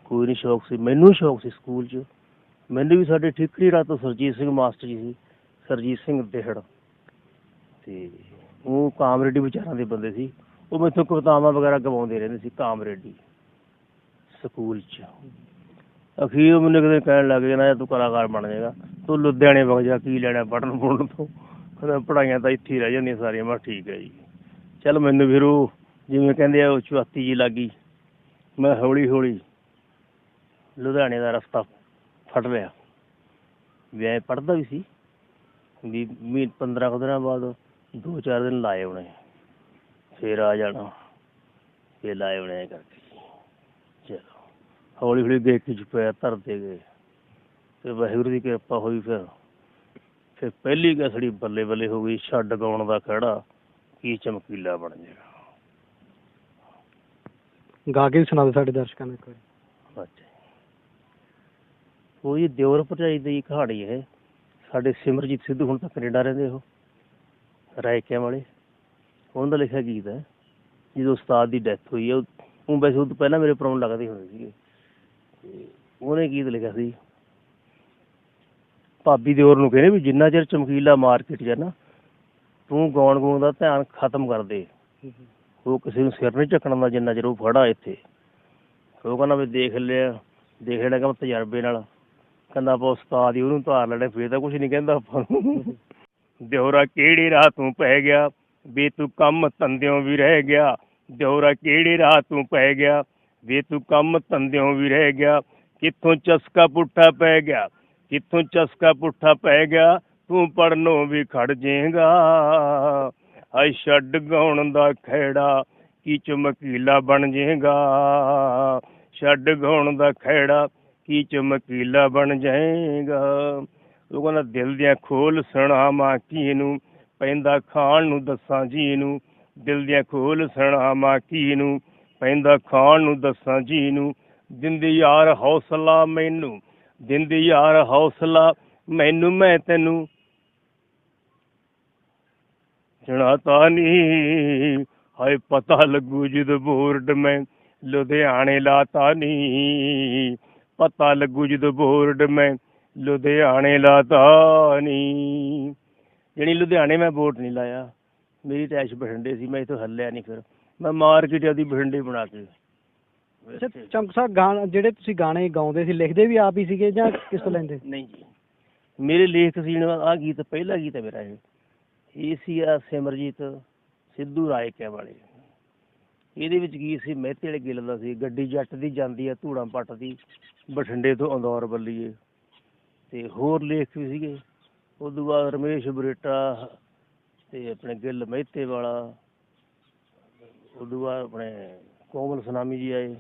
ਕੋਈ ਨਹੀਂ ਸ਼ੌਕ ਸੀ। ਮੈਨੂੰ ਸ਼ੌਕ ਸੀ ਸਕੂਲ 'ਚ, ਮੈਨੂੰ ਵੀ ਸਾਡੇ ਠੀਕਰੀ ਰਾਤ ਤੋਂ ਸਰਜੀਤ ਸਿੰਘ ਮਾਸਟਰ ਜੀ ਸੀ, ਸਰਜੀਤ ਸਿੰਘ ਦੇਹੜ, ਅਤੇ ਉਹ ਕਾਮਰੇਡੀ ਵਿਚਾਰਾਂ ਦੇ ਬੰਦੇ ਸੀ। ਉਹ ਮੈਥੋਂ ਕਵਿਤਾਵਾਂ ਵਗੈਰਾ ਗਵਾਉਂਦੇ ਰਹਿੰਦੇ ਸੀ ਕਾਮਰੇਡੀ ਸਕੂਲ 'ਚ। ਅਖੀਰ ਉਹ ਮੈਨੂੰ ਕਿਤੇ ਕਹਿਣ ਲੱਗ ਗਿਆ ਨਾ ਤੂੰ ਕਲਾਕਾਰ ਬਣ ਜਾਏਗਾ, ਤੂੰ ਲੁਧਿਆਣੇ ਵਗ ਜਾ, ਕੀ ਲੈਣਾ ਪੜ੍ਹਨ ਪੁੜ੍ਹਨ ਤੋਂ, ਕਹਿੰਦਾ ਪੜ੍ਹਾਈਆਂ ਤਾਂ ਇੱਥੇ ਹੀ ਰਹਿ ਜਾਂਦੀਆਂ ਸਾਰੀਆਂ। ਮੈਂ ਠੀਕ ਹੈ ਜੀ। ਚੱਲ ਮੈਨੂੰ ਫਿਰ ਉਹ ਜਿਵੇਂ ਕਹਿੰਦੇ ਆ ਉਹ ਚੁਆਤੀ ਜਿਹੀ ਲੱਗ ਗਈ। ਮੈਂ ਹੌਲੀ ਹੌਲੀ ਲੁਧਿਆਣੇ ਦਾ ਰਸਤਾ ਫੜ ਲਿਆ। ਵੀ ਐਂ ਪੜ੍ਹਦਾ ਵੀ ਸੀ ਵੀ 15 ਕੁ ਦਿਨਾਂ ਬਾਅਦ 2-4 ਦਿਨ ਲਾਏ ਹੋਣੇ, ਫਿਰ ਆ ਜਾਣਾ, ਫਿਰ ਲਾਏ ਹੋਣੇ ਐਂ ਕਰਕੇ। ਚਲੋ ਹੌਲੀ ਹੌਲੀ ਦੇਖ ਕੇ ਚੁੱਪਿਆ ਧਰਦੇ ਗਏ, ਅਤੇ ਵਾਹਿਗੁਰੂ ਦੀ ਕਿਰਪਾ ਹੋਈ। ਫਿਰ ਪਹਿਲੀ ਕਸੜੀ ਬੱਲੇ ਬੱਲੇ ਹੋ ਗਈ, ਛੱਡ ਗਾਉਣ ਦਾ ਖਹਿੜਾ ਕੀ ਚਮਕੀਲਾ ਬਣ ਜਾਏਗਾ। ਗਾ ਕੇ ਵੀ ਸੁਣਾ ਦਿਓ ਸਾਡੇ ਦਰਸ਼ਕਾਂ ਨੂੰ ਇੱਕ ਵਾਰੀ। ਅੱਛਾ, ਉਹ ਜੀ ਦਿਓਰ ਭਰਜਾਈ ਦੀ ਕਹਾਣੀ ਇਹ। ਸਾਡੇ ਸਿਮਰਜੀਤ ਸਿੱਧੂ ਹੁਣ ਤਾਂ ਕੈਨੇਡਾ ਰਹਿੰਦੇ, ਉਹ ਰਾਇਕਿਆਂ ਵਾਲੇ, ਉਹਨਾਂ ਦਾ ਲਿਖਿਆ ਗੀਤ ਹੈ। ਜਦੋਂ ਉਸਤਾਦ ਦੀ ਡੈਥ ਹੋਈ ਹੈ, ਉਹ ਵੈਸੇ ਉਹ ਤੋਂ ਪਹਿਲਾਂ ਮੇਰੇ ਪ੍ਰਾਹੁਣੇ ਲੱਗਦੇ ਹੁੰਦੇ ਸੀਗੇ, ਅਤੇ ਉਹਨੇ ਗੀਤ ਲਿਖਿਆ ਸੀ। ਭਾਬੀ ਦਿਓਰ ਨੂੰ ਕਹਿੰਦੇ ਵੀ ਜਿੰਨਾ ਚਿਰ ਚਮਕੀਲਾ ਮਾਰਕੀਟ 'ਚ ਨਾ ਤੂੰ ਗਾਉਣ ਗਾਉਣ ਦਾ ਧਿਆਨ ਖਤਮ ਕਰ ਦੇ, ਉਹ ਕਿਸੇ ਨੂੰ ਸਿਰ ਨਹੀਂ ਚੱਕਣ ਦਾ ਜਿੰਨਾ ਚਿਰ ਉਹ ਫੜਾ ਇੱਥੇ। ਉਹ ਕਹਿੰਦਾ ਵੀ ਦੇਖ ਲੈਣਾ ਕਹਿੰਦਾ ਤਜਰਬੇ ਨਾਲ, ਕਹਿੰਦਾ ਆਪਾਂ ਉਸਤਾਦ ਹੀ ਉਹਨੂੰ ਧਾਰ ਲੈਣਾ, ਫਿਰ ਤਾਂ ਕੁਛ ਨਹੀਂ ਕਹਿੰਦਾ ਆਪਾਂ ਨੂੰ। ਦਿਓਰਾ ਕਿਹੜੀ ਰਾਹ ਤੂੰ ਪੈ ਗਿਆ ਵੀ ਤੂੰ ਕੰਮ ਧੰਦਿਓਂ ਵੀ ਰਹਿ ਗਿਆ, ਦਿਓਰਾ ਕਿਹੜੀ ਰਾਹ ਤੂੰ ਪੈ ਗਿਆ ਵੀ ਤੂੰ ਕੰਮ ਧੰਦਿਓਂ ਵੀ ਰਹਿ ਗਿਆ, ਕਿੱਥੋਂ ਚਸਕਾ ਪੁੱਠਾ ਪੈ ਗਿਆ, ਕਿੱਥੋਂ ਚਸਕਾ ਪੁੱਠਾ ਪੈ ਗਿਆ, ਤੂੰ ਪੜ੍ਹਨੋਂ ਵੀ ਖੜ ਜਾਏਗਾ। ਹਾਏ ਛੱਡ ਗਾਉਣ ਦਾ ਖਹਿੜਾ ਕੀ ਚਮਕੀਲਾ ਬਣ ਜਾਏਗਾ, ਛੱਡ ਗਾਉਣ ਦਾ ਖਹਿੜਾ ਕੀ ਚਮਕੀਲਾ ਬਣ ਜਾਏਗਾ। ਉਹ ਕਹਿੰਦਾ ਦਿਲ ਦੀਆਂ ਖੋਲ ਸੁਣਾਵਾਂ ਕੀ ਨੂੰ, ਪੈਂਦਾ ਖਾਣ ਨੂੰ ਦੱਸਾਂ ਜੀ ਨੂੰ, ਦਿਲ ਦੀਆਂ ਖੋਲ ਸੁਣਾਵਾਂ ਕੀ ਨੂੰ, ਪੈਂਦਾ ਖਾਣ ਨੂੰ ਦੱਸਾਂ ਜੀ ਨੂੰ, ਦਿੰਦੀ ਯਾਰ ਹੌਸਲਾ ਮੈਨੂੰ, ਦਿੰਦੀ ਯਾਰ ਹੌਸਲਾ ਮੈਨੂੰ, ਮੈਂ ਤੈਨੂੰ ਸੁਣਾਤਾ ਨੀ, ਹਾਏ ਪਤਾ ਲੱਗੂ ਜਦੋਂ ਬੋਰਡ ਮੈਂ ਲੁਧਿਆਣੇ ਲਾਤਾ ਨੀ, ਪਤਾ ਲੱਗੂ ਜਦੋਂ ਬੋਰਡ ਮੈਂ ਲੁਧਿਆਣੇ ਲਾਤਾ ਨੀ। ਜਾਣੀ ਲੁਧਿਆਣੇ ਮੈਂ ਬੋਰਡ ਨਹੀਂ ਲਾਇਆ, ਮੇਰੀ ਰੈਸ਼ ਬਠਿੰਡੇ ਸੀ, ਮੈਂ ਇੱਥੋਂ ਹੱਲਿਆ ਨਹੀਂ। ਫਿਰ ਮੈਂ ਮਾਰਕੀਟ ਆਦੀ ਬਠਿੰਡੇ ਬਣਾ ਕੇ। ਅੱਛਾ ਚੰਕ ਸਾਹਿਬ, ਜਿਹੜੇ ਤੁਸੀਂ ਗਾਣੇ ਗਾਉਂਦੇ ਸੀ ਲਿਖਦੇ ਵੀ ਆਪ ਹੀ ਸੀਗੇ ਜਾਂ ਕਿਸ ਤੋਂ ਲੈਂਦੇ? ਨਹੀਂ ਜੀ, ਮੇਰੇ ਲੇਖ ਸੀ। ਆਹ ਗੀਤ ਪਹਿਲਾ ਗੀਤ ਹੈ ਮੇਰਾ, ਇਹ ਸੀ ਆ ਸਿਮਰਜੀਤ ਸਿੱਧੂ ਰਾਇਕਿਆਂ ਵਾਲੇ। ਇਹਦੇ ਵਿੱਚ ਗੀਤ ਸੀ ਮਹਿਤੇ ਵਾਲੇ ਗਿੱਲ ਦਾ ਸੀ, ਗੱਡੀ ਜੱਟ ਦੀ ਜਾਂਦੀ ਆ ਧੂੜਾਂ ਪੱਟ ਦੀ ਬਠਿੰਡੇ ਤੋਂ ਅੰਦੌਰ ਵੱਲੀਏ, ਅਤੇ ਹੋਰ ਲੇਖ ਵੀ ਸੀਗੇ। ਉਦੋਂ ਬਾਅਦ ਰਮੇਸ਼ ਬਰੇਟਾ ਅਤੇ ਆਪਣੇ ਗਿੱਲ ਮਹਿਤੇ ਵਾਲਾ, ਉਦੋਂ ਬਾਅਦ ਆਪਣੇ ਕੋਮਲ ਸੁਨਾਮੀ ਜੀ ਆਏ,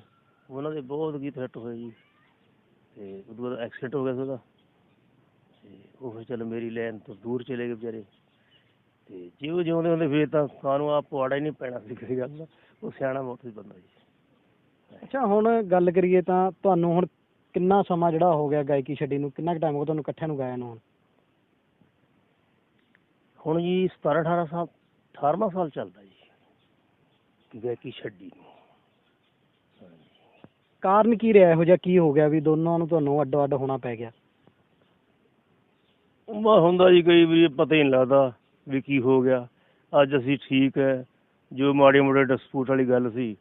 ਉਹਨਾਂ ਦੇ ਬਹੁਤ ਗੀਤ ਹਿੱਟ ਹੋਏ ਜੀ। ਅਤੇ ਉਦੋਂ ਬਾਅਦ ਐਕਸੀਡੈਂਟ ਹੋ ਗਿਆ ਸੀ ਉਹਦਾ, ਅਤੇ ਉਹ ਫਿਰ ਚੱਲ ਮੇਰੀ ਲਾਈਨ ਤੋਂ ਦੂਰ ਚਲੇ ਗਏ ਵਿਚਾਰੇ। ਅਤੇ ਜੇ ਉਹ ਜਿਉਂਦੇ ਹੁੰਦੇ ਫਿਰ ਤਾਂ ਕਾਨੂੰ ਆਪ ਪੁਆੜਾ ਹੀ ਨਹੀਂ ਪੈਣਾ ਸੀ ਕਿਸੇ ਗੱਲ ਦਾ, ਉਹ ਸਿਆਣਾ ਬਹੁਤ ਸੀ ਬੰਦਾ ਜੀ। ਅੱਛਾ, ਹੁਣ ਗੱਲ ਕਰੀਏ ਤਾਂ ਤੁਹਾਨੂੰ ਹੁਣ ਕਿੰਨਾ ਸਮਾਂ ਜਿਹੜਾ ਹੋ ਗਿਆ ਗਾਇਕੀ ਛੱਡੀ ਨੂੰ, ਕਿੰਨਾ ਕੁ ਟਾਈਮ ਹੋ ਗਿਆ ਤੁਹਾਨੂੰ ਇਕੱਠਿਆਂ ਨੂੰ ਗਾਇਆ ਨੂੰ? ਹੁਣ ਜੀ 17-18 ਸਾਲ, 18ਵਾਂ ਸਾਲ ਚੱਲਦਾ ਜੀ ਗਾਇਕੀ ਛੱਡੀ ਨੂੰ। ਕਾਰਨ ਕੀ ਰਿਹਾ, ਇਹੋ ਜਿਹਾ ਕੀ ਹੋ ਗਿਆ ਵੀ ਦੋਨਾਂ ਨੂੰ ਤੁਹਾਨੂੰ ਅੱਡੋ ਅੱਡ ਹੋਣਾ ਪੈ ਗਿਆ? ਬਸ ਹੁੰਦਾ ਜੀ ਕਈ ਵਾਰੀ ਪਤਾ ਹੀ ਨਹੀਂ ਲੱਗਦਾ ਵੀ ਕੀ ਹੋ ਗਿਆ। ਅੱਜ ਅਸੀਂ ਠੀਕ ਹੈ, ਜੋ ਮਾੜੇ ਮੋਟੇ ਡਿਸਪੂਟ ਵਾਲੀ ਗੱਲ ਸੀ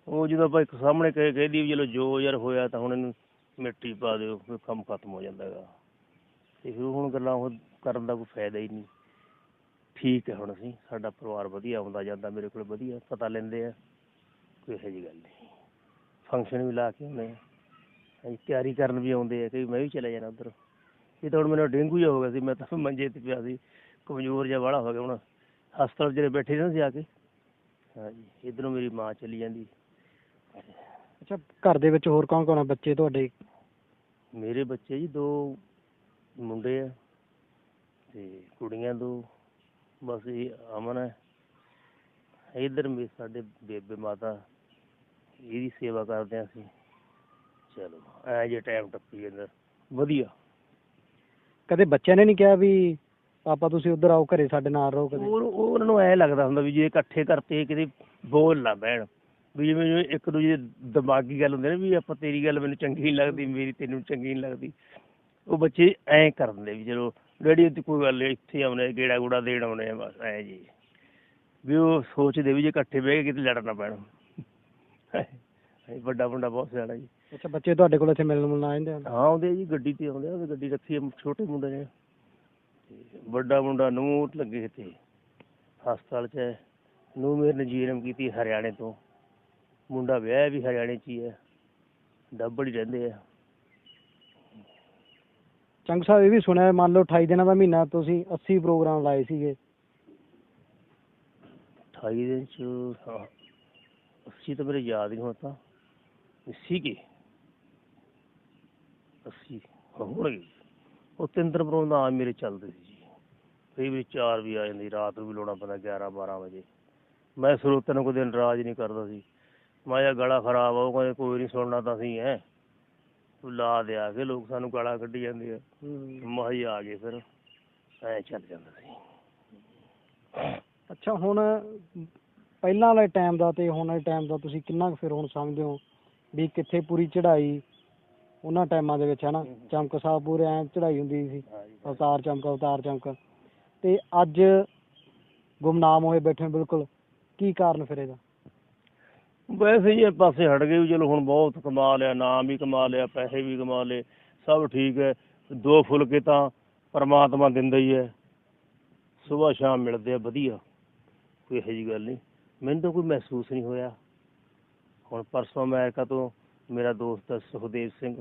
ਉਹ ਜਦੋਂ ਆਪਾਂ ਇੱਕ ਸਾਹਮਣੇ ਕਹਿ ਦਈਏ ਵੀ ਚਲੋ ਜੋ ਯਾਰ ਹੋਇਆ ਤਾਂ ਹੁਣ ਇਹਨੂੰ ਮਿੱਟੀ ਪਾ ਦਿਓ, ਫਿਰ ਕੰਮ ਖਤਮ ਹੋ ਜਾਂਦਾ ਹੈਗਾ। ਅਤੇ ਫਿਰ ਹੁਣ ਗੱਲਾਂ ਉਹ ਕਰਨ ਦਾ ਕੋਈ ਫਾਇਦਾ ਹੀ ਨਹੀਂ। ਠੀਕ ਹੈ, ਹੁਣ ਅਸੀਂ ਸਾਡਾ ਪਰਿਵਾਰ ਵਧੀਆ ਆਉਂਦਾ ਜਾਂਦਾ, ਮੇਰੇ ਕੋਲ ਵਧੀਆ ਪਤਾ ਲੈਂਦੇ ਆ, ਕੋਈ ਇਹੋ ਜਿਹੀ ਗੱਲ ਨਹੀਂ। ਫੰਕਸ਼ਨ ਵੀ ਲਾ ਕੇ ਆਉਂਦੇ ਆ, ਅਸੀਂ ਤਿਆਰੀ ਕਰਨ ਵੀ ਆਉਂਦੇ ਆ, ਕਈ ਮੈਂ ਵੀ ਚਲਾ ਜਾਣਾ ਉੱਧਰ। ਇਹ ਤਾਂ ਹੁਣ ਮੈਨੂੰ ਡੇਂਗੂ ਜਿਹਾ ਹੋ ਗਿਆ ਸੀ, ਮੈਂ ਤਾਂ ਮੰਜੇ 'ਤੇ ਪਿਆ ਸੀ, ਕਮਜ਼ੋਰ ਜਿਹਾ ਵਾਲਾ ਹੋ ਗਿਆ। ਹੁਣ ਹਸਪਤਾਲ ਜਿਹੜੇ ਬੈਠੇ ਸੀ ਨਾ ਜਾ ਕੇ, ਹਾਂਜੀ ਇੱਧਰੋਂ ਮੇਰੀ ਮਾਂ ਚਲੀ ਜਾਂਦੀ। ਅੱਛਾ, ਘਰ ਦੇ ਵਿੱਚ ਹੋਰ ਕੌਣ ਕੌਣ ਆ ਬੱਚੇ ਤੁਹਾਡੇ? ਮੇਰੇ ਬੱਚੇ ਜੀ 2 ਮੁੰਡੇ ਆ ਅਤੇ ਕੁੜੀਆਂ 2, ਬਸ ਇਹ ਅਮਨ ਹੈ। ਇੱਧਰ ਸਾਡੇ ਬੇਬੇ ਮਾਤਾ, ਇਹਦੀ ਸੇਵਾ ਕਰਦੇ ਹਾਂ ਅਸੀਂ। ਚਲੋ ਐਂ ਜੇ ਟਾਈਮ ਟੱਪੀ ਜਾਂਦਾ ਵਧੀਆ। ਕਦੇ ਬੱਚਿਆਂ ਨੇ ਨਹੀਂ ਕਿਹਾ ਵੀ ਪਾਪਾ ਤੁਸੀਂ ਉੱਧਰ ਆਓ, ਘਰੇ ਸਾਡੇ ਨਾਲ ਰਹੋ? ਕਦੇ ਉਹਨਾਂ ਨੂੰ ਐਂ ਲੱਗਦਾ ਹੁੰਦਾ ਵੀ ਜੇ ਇਕੱਠੇ ਕਰਤੇ ਕਿਤੇ ਬੋਲ ਨਾ ਬਹਿਣ, ਵੀ ਜਿਵੇਂ ਇੱਕ ਦੂਜੇ ਦਿਮਾਗੀ ਗੱਲ ਹੁੰਦੀ ਨਾ ਵੀ ਆਪਾਂ ਤੇਰੀ ਗੱਲ ਮੈਨੂੰ ਚੰਗੀ ਨਹੀਂ ਲੱਗਦੀ, ਮੇਰੀ ਤੈਨੂੰ ਚੰਗੀ ਨਹੀਂ ਲੱਗਦੀ। ਉਹ ਬੱਚੇ ਐਂ ਕਰ ਦਿੰਦੇ ਵੀ ਚਲੋ ਡੈਡੀ ਤੇ ਕੋਈ ਗੱਲ ਨਹੀਂ, ਇੱਥੇ ਆਉਂਦੇ ਗੇੜਾ ਗੂੜਾ ਦੇਣ ਆਉਂਦੇ ਆ, ਬਸ ਐਂ ਜੀ ਵੀ ਉਹ ਸੋਚਦੇ ਵੀ ਜੇ ਇਕੱਠੇ ਬਹਿ ਕੇ ਕਿਤੇ ਲੜ ਨਾ ਪੈਣ। ਵੱਡਾ ਮੁੰਡਾ ਬਹੁਤ ਸਿਆਣਾ ਜੀ। ਅੱਛਾ, ਬੱਚੇ ਤੁਹਾਡੇ ਕੋਲ ਇੱਥੇ ਮਿਲਣ ਮੁਲਣ ਆ ਜਾਂਦੇ ਹਨ? ਹਾਂ ਆਉਂਦੇ ਆ ਜੀ, ਗੱਡੀ 'ਤੇ ਆਉਂਦੇ ਆ, ਉਹਦੀ ਗੱਡੀ ਰੱਖੀ ਆ ਛੋਟੇ ਮੁੰਡੇ ਨੇ। ਅਤੇ ਵੱਡਾ ਮੁੰਡਾ ਨੂੰਹ ਲੱਗੇ ਇੱਥੇ ਹਸਪਤਾਲ 'ਚ ਹੈ, ਨੂੰਹ ਮੇਰੇ ਨੇ ਜੀ.ਐਨ.ਐਮ ਕੀਤੀ ਹਰਿਆਣੇ ਤੋਂ, ਮੁੰਡਾ ਵਿਆਹਿਆ ਵੀ ਹਰਿਆਣੇ 'ਚ ਹੀ ਹੈ, ਡੱਬਲ ਹੀ ਰਹਿੰਦੇ ਆ। ਚੰਗ ਸਾਹਿਬ, ਇਹ ਵੀ ਸੁਣਿਆ ਮੰਨ ਲਓ 28 ਦਿਨਾਂ ਦਾ ਮਹੀਨਾ ਤੁਸੀਂ 80 ਪ੍ਰੋਗਰਾਮ ਲਾਏ ਸੀਗੇ? 28 ਦਿਨ 'ਚ ਹਾਂ 80 ਤਾਂ ਮੇਰੇ ਯਾਦ ਨਹੀਂ ਹੁਣ ਤਾਂ ਸੀਗੇ 80 ਹੋਣਗੇ। ਉਹ 3 ਪ੍ਰੋਗਰਾਮ ਦਾ ਆਮ ਮੇਰੇ ਚੱਲਦੇ ਸੀ ਜੀ, ਕਈ ਵਾਰੀ 4 ਵੀ ਆ ਜਾਂਦੀ, ਰਾਤ ਨੂੰ ਵੀ ਲਾਉਣਾ ਪੈਂਦਾ 11-12 ਵਜੇ। ਮੈਂ ਸਰੋਤਿਆਂ ਨੂੰ ਕੋਈ ਦਿਨ ਨਾਰਾਜ਼ ਨਹੀਂ ਕਰਦਾ ਸੀ, ਮੈਂ ਕਿਹਾ ਗਲਾ ਖਰਾਬ ਆ, ਉਹ ਕਹਿੰਦੇ ਕੋਈ ਨਹੀਂ ਸੁਣਨਾ ਤਾਂ ਅਸੀਂ ਹੈ, ਤੂੰ ਲਾ ਦੇ ਆ ਕੇ, ਲੋਕ ਸਾਨੂੰ ਗਾਲਾਂ ਕੱਢੀ ਜਾਂਦੇ ਆ। ਮਾਹੀ ਆ ਗਏ, ਫਿਰ ਐਂ ਚੱਲ ਜਾਂਦਾ ਸੀ। ਅੱਛਾ, ਹੁਣ ਪਹਿਲਾਂ ਵਾਲੇ ਟਾਈਮ ਦਾ ਅਤੇ ਹੁਣ ਵਾਲੇ ਟਾਈਮ ਦਾ ਤੁਸੀਂ ਕਿੰਨਾ ਕੁ ਫਿਰ ਹੁਣ ਸਮਝਦੇ ਹੋ ਵੀ ਕਿੱਥੇ ਪੂਰੀ ਚੜ੍ਹਾਈ ਉਹਨਾਂ ਟਾਈਮਾਂ ਦੇ ਵਿੱਚ ਹੈ ਨਾ, ਚਮਕ ਸਾਹਿਬ ਪੂਰੇ ਐਂ ਚੜ੍ਹਾਈ ਹੁੰਦੀ ਸੀ, ਅਵਤਾਰ ਚਮਕ ਅਵਤਾਰ ਚਮਕ, ਅਤੇ ਅੱਜ ਗੁੰਮਨਾਮ ਹੋਏ ਬੈਠੇ ਬਿਲਕੁਲ, ਕੀ ਕਾਰਨ ਫਿਰ ਇਹਦਾ? ਵੈਸੇ ਹੀ ਇਹ ਪਾਸੇ ਹਟ ਗਏ ਵੀ ਚਲੋ ਹੁਣ ਬਹੁਤ ਕਮਾ ਲਿਆ, ਨਾਮ ਵੀ ਕਮਾ ਲਿਆ, ਪੈਸੇ ਵੀ ਕਮਾ ਲਏ, ਸਭ ਠੀਕ ਹੈ। 2 ਫੁਲਕੇ ਤਾਂ ਪਰਮਾਤਮਾ ਦਿੰਦਾ ਹੀ ਹੈ, ਸੁਬਾਹ ਸ਼ਾਮ ਮਿਲਦੇ ਆ ਵਧੀਆ, ਕੋਈ ਇਹੋ ਜਿਹੀ ਗੱਲ ਨਹੀਂ। ਮੈਨੂੰ ਤਾਂ ਕੋਈ ਮਹਿਸੂਸ ਨਹੀਂ ਹੋਇਆ। ਹੁਣ ਪਰਸੋਂ ਅਮਰੀਕਾ ਤੋਂ ਮੇਰਾ ਦੋਸਤ ਹੈ ਸੁਖਦੇਵ ਸਿੰਘ,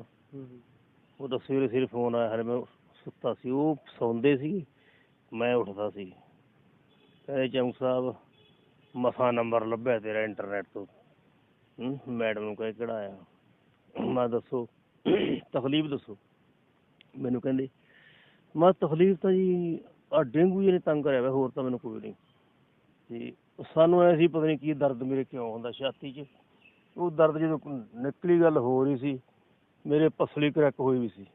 ਉਹਦਾ ਸਵੇਰੇ ਸਵੇਰੇ ਫੋਨ ਆਇਆ, ਹਲੇ ਮੈਂ ਸੁੱਤਾ ਸੀ, ਉਹ ਸੌਂਦੇ ਸੀ, ਮੈਂ ਉੱਠਦਾ ਸੀ, ਕਹਿੰਦੇ ਚਮਕ ਸਾਹਿਬ ਮਸਾਂ ਨੰਬਰ ਲੱਭਿਆ ਤੇਰਾ ਇੰਟਰਨੈਟ ਤੋਂ, ਮੈਡਮ ਨੂੰ ਕਹਿ ਕਿਹੜਾ ਆਇਆ? ਮੈਂ ਦੱਸੋ ਤਕਲੀਫ ਦੱਸੋ ਮੈਨੂੰ? ਕਹਿੰਦੇ ਮੈਂ ਤਕਲੀਫ ਤਾਂ ਜੀ ਆਹ ਡੇਂਗੂ ਜੀ ਨੇ ਤੰਗ ਕਰਿਆ ਹੋਇਆ, ਹੋਰ ਤਾਂ ਮੈਨੂੰ ਕੋਈ ਨਹੀਂ। ਅਤੇ ਸਾਨੂੰ ਐਂ ਸੀ ਪਤਾ ਨਹੀਂ ਕੀ ਦਰਦ ਮੇਰੇ ਕਿਉਂ ਹੁੰਦਾ ਛਾਤੀ 'ਚ, ਉਹ ਦਰਦ ਜਦੋਂ ਨਿਕਲੀ ਗੱਲ ਹੋ ਰਹੀ ਸੀ, ਮੇਰੇ ਪਸਲੀ ਕਰੈਕ ਹੋਈ ਵੀ ਸੀ,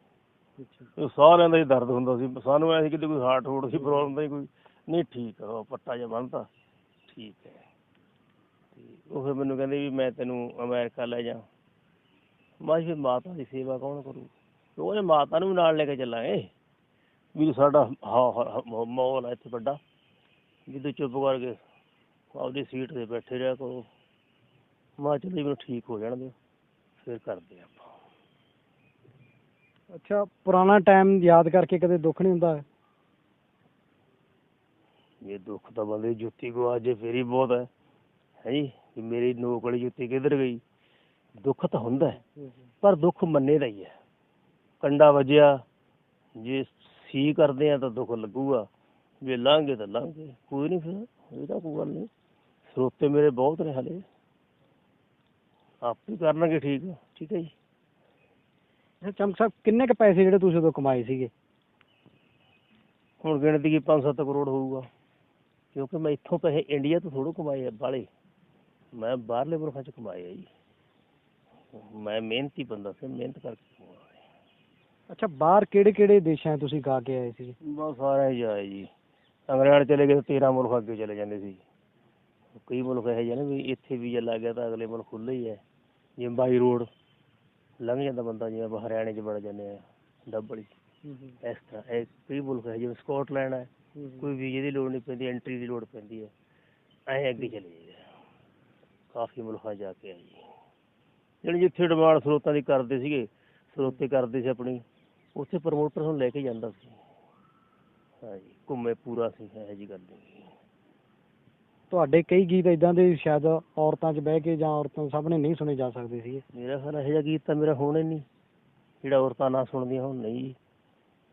ਉਹ ਸਾਰਿਆਂ ਦਾ ਹੀ ਦਰਦ ਹੁੰਦਾ ਸੀ। ਸਾਨੂੰ ਐਂ ਸੀ ਕਿਤੇ ਕੋਈ ਹਾਰਟ ਹੂਟ ਦੀ ਪ੍ਰੋਬਲਮ ਤਾਂ ਕੋਈ ਨਹੀਂ, ਠੀਕ ਆ ਪੱਟਾ ਜਿਹਾ ਬੰਨ੍ਹਤਾ, ਠੀਕ ਹੈ। ਅਤੇ ਉਹ ਫਿਰ ਮੈਨੂੰ ਕਹਿੰਦੇ ਵੀ ਮੈਂ ਤੈਨੂੰ ਅਮਰੀਕਾ ਲੈ ਜਾ। ਮੈਂ ਫਿਰ ਮਾਤਾ ਦੀ ਸੇਵਾ ਕੌਣ ਕਰੂ? ਉਹਨੇ ਮਾਤਾ ਨੂੰ ਵੀ ਨਾਲ ਲੈ ਕੇ ਚੱਲਾਂਗੇ, ਵੀ ਸਾਡਾ ਮਾਹੌਲ ਹੈ ਇੱਥੇ ਵੱਡਾ, ਵੀ ਤੂੰ ਚੁੱਪ ਕਰਕੇ ਆਪਦੀ ਸੀਟ 'ਤੇ ਬੈਠੇ ਰਿਹਾ ਕਰੋ। ਮੈਂ ਚਲੋ ਮੈਨੂੰ ਠੀਕ ਹੋ ਜਾਣ ਦਿਓ, ਫਿਰ ਕਰਦੇ ਆਪਾਂ। ਅੱਛਾ, ਪੁਰਾਣਾ ਟਾਈਮ ਯਾਦ ਕਰਕੇ ਕਦੇ ਦੁੱਖ ਨਹੀਂ ਹੁੰਦਾ? ਇਹ ਦੁੱਖ ਤਾਂ ਬੰਦੇ ਦੀ ਜੁੱਤੀ ਗਵਾ ਜੇ ਫਿਰ ਹੀ ਬਹੁਤ ਹੈ ਜੀ, ਵੀ ਮੇਰੀ ਨੋਕ ਵਾਲੀ ਜੁੱਤੀ ਕਿੱਧਰ ਗਈ? ਦੁੱਖ ਤਾਂ ਹੁੰਦਾ, ਪਰ ਦੁੱਖ ਮੰਨੇ ਦਾ ਹੀ ਹੈ। ਕੰਡਾ ਵੱਜਿਆ, ਜੇ ਸੀ ਕਰਦੇ ਆ ਤਾਂ ਦੁੱਖ ਲੱਗੂਗਾ, ਜੇ ਲੰਘ ਗਏ ਤਾਂ ਲੰਘ ਗਏ, ਕੋਈ ਨਹੀਂ, ਫਿਰ ਇਹਦਾ ਕੋਈ ਗੱਲ ਨਹੀਂ। ਸਰੋਤੇ ਮੇਰੇ ਬਹੁਤ ਨੇ ਹਾਲੇ, ਆਪੇ ਕਰਨਗੇ ਠੀਕ, ਠੀਕ ਹੈ ਜੀ। ਚਮਕ ਸਾਹਿਬ, ਕਿੰਨੇ ਕੁ ਪੈਸੇ ਜਿਹੜੇ ਤੁਸੀਂ ਉਦੋਂ ਕਮਾਏ ਸੀਗੇ? ਹੁਣ ਗਿਣਤੀ ਕੀ 5-7 ਕਰੋੜ ਹੋਊਗਾ, ਕਿਉਂਕਿ ਮੈਂ ਇੱਥੋਂ ਪੈਸੇ ਇੰਡੀਆ ਤੋਂ ਥੋੜ੍ਹੇ ਕਮਾਏ ਆ ਬਾਹਲੇ, ਮੈਂ ਬਾਹਰਲੇ ਮੁਲਕਾਂ 'ਚ ਕਮਾਏ ਆ ਜੀ। ਮੈਂ ਮਿਹਨਤੀ ਬੰਦਾ ਸੀ, ਮਿਹਨਤ ਕਰਕੇ ਕਮਾਉਣਾ। ਅੱਛਾ, ਬਾਹਰ ਕਿਹੜੇ ਕਿਹੜੇ ਦੇਸ਼ਾਂ 'ਚ ਤੁਸੀਂ ਗਾ ਕੇ ਆਏ ਸੀ? ਬਸ ਸਾਰੇ ਹੀ ਆਏ ਜੀ। ਇੰਗਲੈਂਡ ਚਲੇ ਗਏ ਤਾਂ 13 ਮੁਲਕ ਅੱਗੇ ਚਲੇ ਜਾਂਦੇ ਸੀ। ਕਈ ਮੁਲਕ ਇਹੋ ਜਿਹੇ ਨੇ ਵੀ ਇੱਥੇ ਵੀਜ਼ਾ ਲੱਗ ਗਿਆ ਤਾਂ ਅਗਲੇ ਮੁਲਕ ਖੁੱਲ੍ਹੇ ਹੀ ਹੈ। ਜਿਵੇਂ ਬਾਈ ਰੋਡ ਲੰਘ ਜਾਂਦਾ ਬੰਦਾ, ਜਿਵੇਂ ਆਪਾਂ ਹਰਿਆਣੇ 'ਚ ਵੜ ਜਾਂਦੇ ਹਾਂ ਡੱਬਲ 'ਚ, ਇਸ ਤਰ੍ਹਾਂ ਇਹ ਕਈ ਮੁਲਕ ਹੈ। ਜਿਵੇਂ ਸਕਾਟਲੈਂਡ ਹੈ, ਕੋਈ ਵੀਜ਼ੇ ਦੀ ਲੋੜ ਨਹੀਂ ਪੈਂਦੀ, ਐਂਟਰੀ ਦੀ ਲੋੜ ਪੈਂਦੀ ਹੈ। ਐਂ ਅੱਗੇ ਚਲੇ ਜਾਈਦਾ। ਕਾਫੀ ਮੁਲਕਾਂ ਜਾ ਕੇ ਆਏ ਜੀ। ਜਿਹੜੀ ਜਿੱਥੇ ਡਿਮਾਂਡ ਸਰੋਤਾਂ ਦੀ ਕਰਦੇ ਸੀਗੇ, ਸਰੋਤੇ ਕਰਦੇ ਸੀ ਆਪਣੀ, ਉੱਥੇ ਪ੍ਰਮੋਟਰ ਨੂੰ ਲੈ ਕੇ ਜਾਂਦਾ ਸੀ। ਹਾਂਜੀ, ਘੁੰਮੇ ਪੂਰਾ ਸੀ, ਇਹੋ ਜਿਹੀ ਗੱਲ ਨਹੀਂ। ਤੁਹਾਡੇ ਕਈ ਗੀਤ ਇੱਦਾਂ ਦੇ ਸ਼ਾਇਦ ਔਰਤਾਂ 'ਚ ਬਹਿ ਕੇ ਜਾਂ ਔਰਤਾਂ ਸਾਹਮਣੇ ਨਹੀਂ ਸੁਣੇ ਜਾ ਸਕਦੇ ਸੀਗੇ। ਮੇਰਾ ਖਿਆਲ ਇਹੋ ਜਿਹਾ ਗੀਤ ਤਾਂ ਮੇਰਾ ਹੋਣਾ ਹੀ ਨਹੀਂ ਜਿਹੜਾ ਔਰਤਾਂ ਨਾ ਸੁਣਦੀਆਂ ਹੁਣ। ਨਹੀਂ ਜੀ,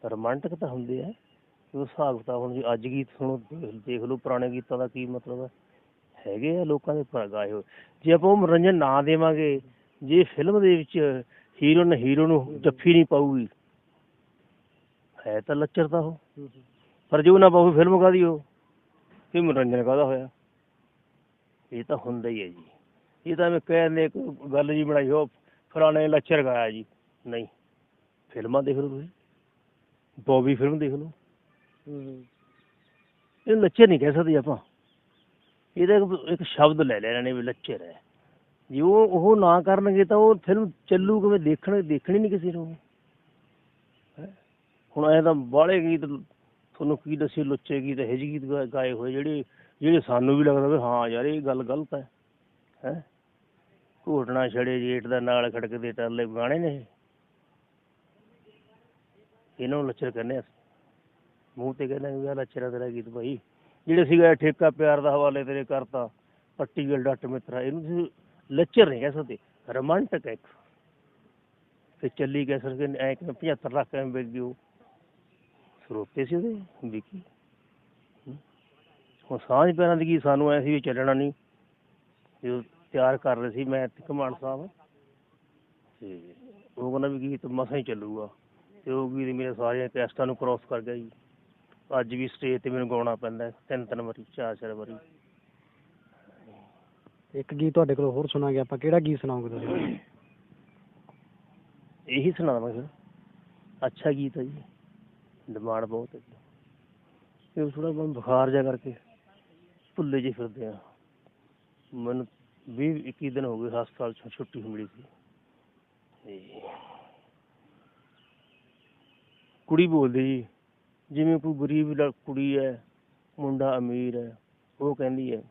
ਰੋਮਾਂਟਿਕ ਤਾਂ ਹੁੰਦੇ ਆ, ਉਹ ਹਿਸਾਬ ਕਿਤਾਬ ਹੁਣ ਜੀ ਅੱਜ ਗੀਤ ਸੁਣੋ, ਦੇਖ ਲਓ ਪੁਰਾਣੇ ਗੀਤਾਂ ਦਾ ਕੀ ਮਤਲਬ ਹੈ। ਹੈਗੇ ਆ ਲੋਕਾਂ ਦੇ ਗਾਏ ਹੋਏ। ਜੇ ਆਪਾਂ ਉਹ ਮਨੋਰੰਜਨ ਨਾ ਦੇਵਾਂਗੇ, ਜੇ ਫਿਲਮ ਦੇ ਵਿੱਚ ਹੀਰੋ ਨੂੰ ਜੱਫੀ ਨਹੀਂ ਪਾਊਗੀ, ਹੈ ਤਾਂ ਲੱਚਰ ਉਹ, ਪਰ ਜੇ ਉਹ ਨਾ ਪਾਊ ਫਿਲਮ ਕਾਹਦੀ ਉਹ, ਫਿਰ ਮਨੋਰੰਜਨ ਕਾਹਦਾ ਹੋਇਆ। ਇਹ ਤਾਂ ਹੁੰਦਾ ਹੀ ਹੈ ਜੀ। ਇਹ ਤਾਂ ਐਵੇਂ ਕਹਿੰਦੇ ਇੱਕ ਗੱਲ ਜੀ ਬਣਾਈ, ਉਹ ਫਲਾਣੇ ਲੱਚਰ ਗਾਇਆ ਜੀ। ਨਹੀਂ, ਫਿਲਮਾਂ ਦੇਖ ਲਓ ਤੁਸੀਂ, ਬੋਬੀ ਫਿਲਮ ਦੇਖ ਲਓ, ਇਹਨੂੰ ਲੱਚਰ ਨਹੀਂ ਕਹਿ ਸਕਦੇ ਆਪਾਂ। ਇਹਦਾ ਇੱਕ ਸ਼ਬਦ ਲੈ ਲਿਆ ਇਹਨਾਂ ਨੇ ਵੀ ਲੱਚਰ ਹੈ। ਜੇ ਉਹ ਨਾ ਕਰਨਗੇ ਤਾਂ ਉਹ ਫਿਲਮ ਚੱਲੂ ਕਿਵੇਂ? ਦੇਖਣੀ ਨਹੀਂ ਕਿਸੇ ਨੂੰ। ਹੁਣ ਐਂ ਤਾਂ ਬਾਹਲੇ ਗੀਤ ਤੁਹਾਨੂੰ ਕੀ ਦੱਸੇ, ਲੁੱਚੇ ਗੀਤ, ਇਹੋ ਜਿਹੇ ਗੀਤ ਗਾਏ ਹੋਏ ਜਿਹੜੇ ਸਾਨੂੰ ਵੀ ਲੱਗਦਾ ਵੀ ਹਾਂ ਯਾਰ ਇਹ ਗੱਲ ਗਲਤ ਹੈ। ਘੋਟਣਾ ਛੜੇ ਜੇਠ ਦਾ ਨਾਲ ਖੜਕਦੇ ਟਾਲੇ ਗਾਣੇ ਨੇ ਇਹਨਾਂ ਨੂੰ ਲੱਚਰ ਕਹਿੰਦੇ ਅਸੀਂ। ਮੂੰਹ ਤੇ ਕਹਿੰਦੇ ਵੀ ਆਹ ਲੱਚਰ ਆ ਤੇਰਾ ਗੀਤ ਭਾਈ। ਜਿਹੜੇ ਸੀਗਾ ਠੇਕਾ ਪਿਆਰ ਦਾ ਹਵਾਲੇ ਤੇਰੇ ਕਰਤਾ, ਪੱਟੀ ਗਿਲ ਡੱਟ ਮਿੱਤਰਾ, ਇਹਨੂੰ ਤੁਸੀਂ ਲੱਚਰ ਨਹੀਂ ਕਹਿ ਸਕਦੇ, ਰੋਮਾਂਟਿਕ ਹੈ ਇੱਕ। ਫਿਰ ਚੱਲੀ ਕਹਿ ਸਕਦੇ ਐਂ ਕਿਵੇਂ 75 ਲੱਖ ਐਵੇਂ ਵਿਕ ਗਈ, ਉਹ ਸਰੋਤੇ ਸੀ ਉਹਦੇ ਵਿਕੀ। ਹੁਣ ਸਾਂਝ ਪੈਰਾਂ ਦੀ ਕੀ ਸਾਨੂੰ ਐਂ ਸੀ ਵੀ ਚੱਲਣਾ ਨਹੀਂ। ਜਦੋਂ ਤਿਆਰ ਕਰ ਰਹੇ ਸੀ ਮੈਂ ਤੇ ਘਮਾਣ ਸਾਹਿਬ, ਅਤੇ ਉਹ ਕਹਿੰਦਾ ਵੀ ਗੀਤ ਮਸਾਂ ਹੀ ਚੱਲੂਗਾ, ਅਤੇ ਉਹ ਗੀਤ ਮੇਰੇ ਸਾਰੀਆਂ ਕੈਸਟਾਂ ਨੂੰ ਕਰੋਸ ਕਰ ਗਿਆ ਜੀ। ਅੱਜ ਵੀ ਸਟੇਜ 'ਤੇ ਮੈਨੂੰ ਗਾਉਣਾ ਪੈਂਦਾ 3 ਵਾਰੀ 4 ਵਾਰੀ। ਇੱਕ ਗੀਤ ਤੁਹਾਡੇ ਕੋਲ ਹੋਰ ਸੁਣਾਂਗੇ ਆਪਾਂ, ਕਿਹੜਾ ਗੀਤ ਸੁਣਾਓਗੇ ਤੁਸੀਂ? ਇਹੀ ਸੁਣਾ ਦੇਵਾਂਗੇ ਫਿਰ। ਅੱਛਾ ਗੀਤ ਹੈ ਜੀ, ਡਿਮਾਂਡ ਬਹੁਤ ਹੈ ਜੀ। ਇਹ ਥੋੜ੍ਹਾ ਬੁਖਾਰ ਜਿਹਾ ਕਰਕੇ ਭੁੱਲੇ ਜਿਹੇ ਫਿਰਦੇ ਆ। ਮੈਨੂੰ 20-21 ਦਿਨ ਹੋ ਗਏ ਹਸਪਤਾਲ 'ਚੋਂ ਛੁੱਟੀ ਮਿਲੀ ਸੀ। ਅਤੇ ਕੁੜੀ ਬੋਲਦੀ ਜੀ, ਜਿਵੇਂ ਕੋਈ ਗਰੀਬ ਕੁੜੀ ਹੈ, ਮੁੰਡਾ ਅਮੀਰ ਹੈ, ਉਹ ਕਹਿੰਦੀ ਹੈ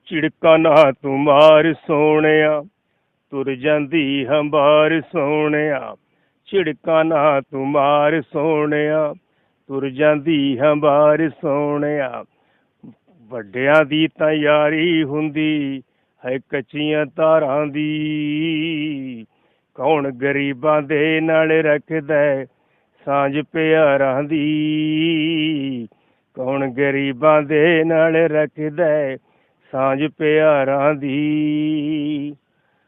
ਝਿੜਕਾਂ ਨਾ ਤੂੰ ਮਾਰ ਸੋਹਣਿਆ, ਤੁਰ ਜਾਂਦੀ ਹੰਬਾਰ ਸੋਹਣਿਆ, ਝਿੜਕਾਂ ਨਾ ਤੂੰ ਮਾਰ ਸੋਹਣਿਆ, ਤੁਰ ਜਾਂਦੀ ਹੰਬਾਰ ਸੋਹਣਿਆ। ਵੱਡਿਆਂ ਦੀ ਤਾਂ ਯਾਰੀ ਹੁੰਦੀ ਹੈ ਕੱਚੀਆਂ ਤਾਰਾਂ ਦੀ, ਕੌਣ ਗਰੀਬਾਂ ਦੇ ਨਾਲ ਰੱਖਦਾ ਸਾਂਝ ਪਿਆਰਾਂ ਦੀ, ਕੌਣ ਗਰੀਬਾਂ ਦੇ ਨਾਲ ਰੱਖਦਾ ਸਾਂਝ ਪਿਆਰਾਂ ਦੀ।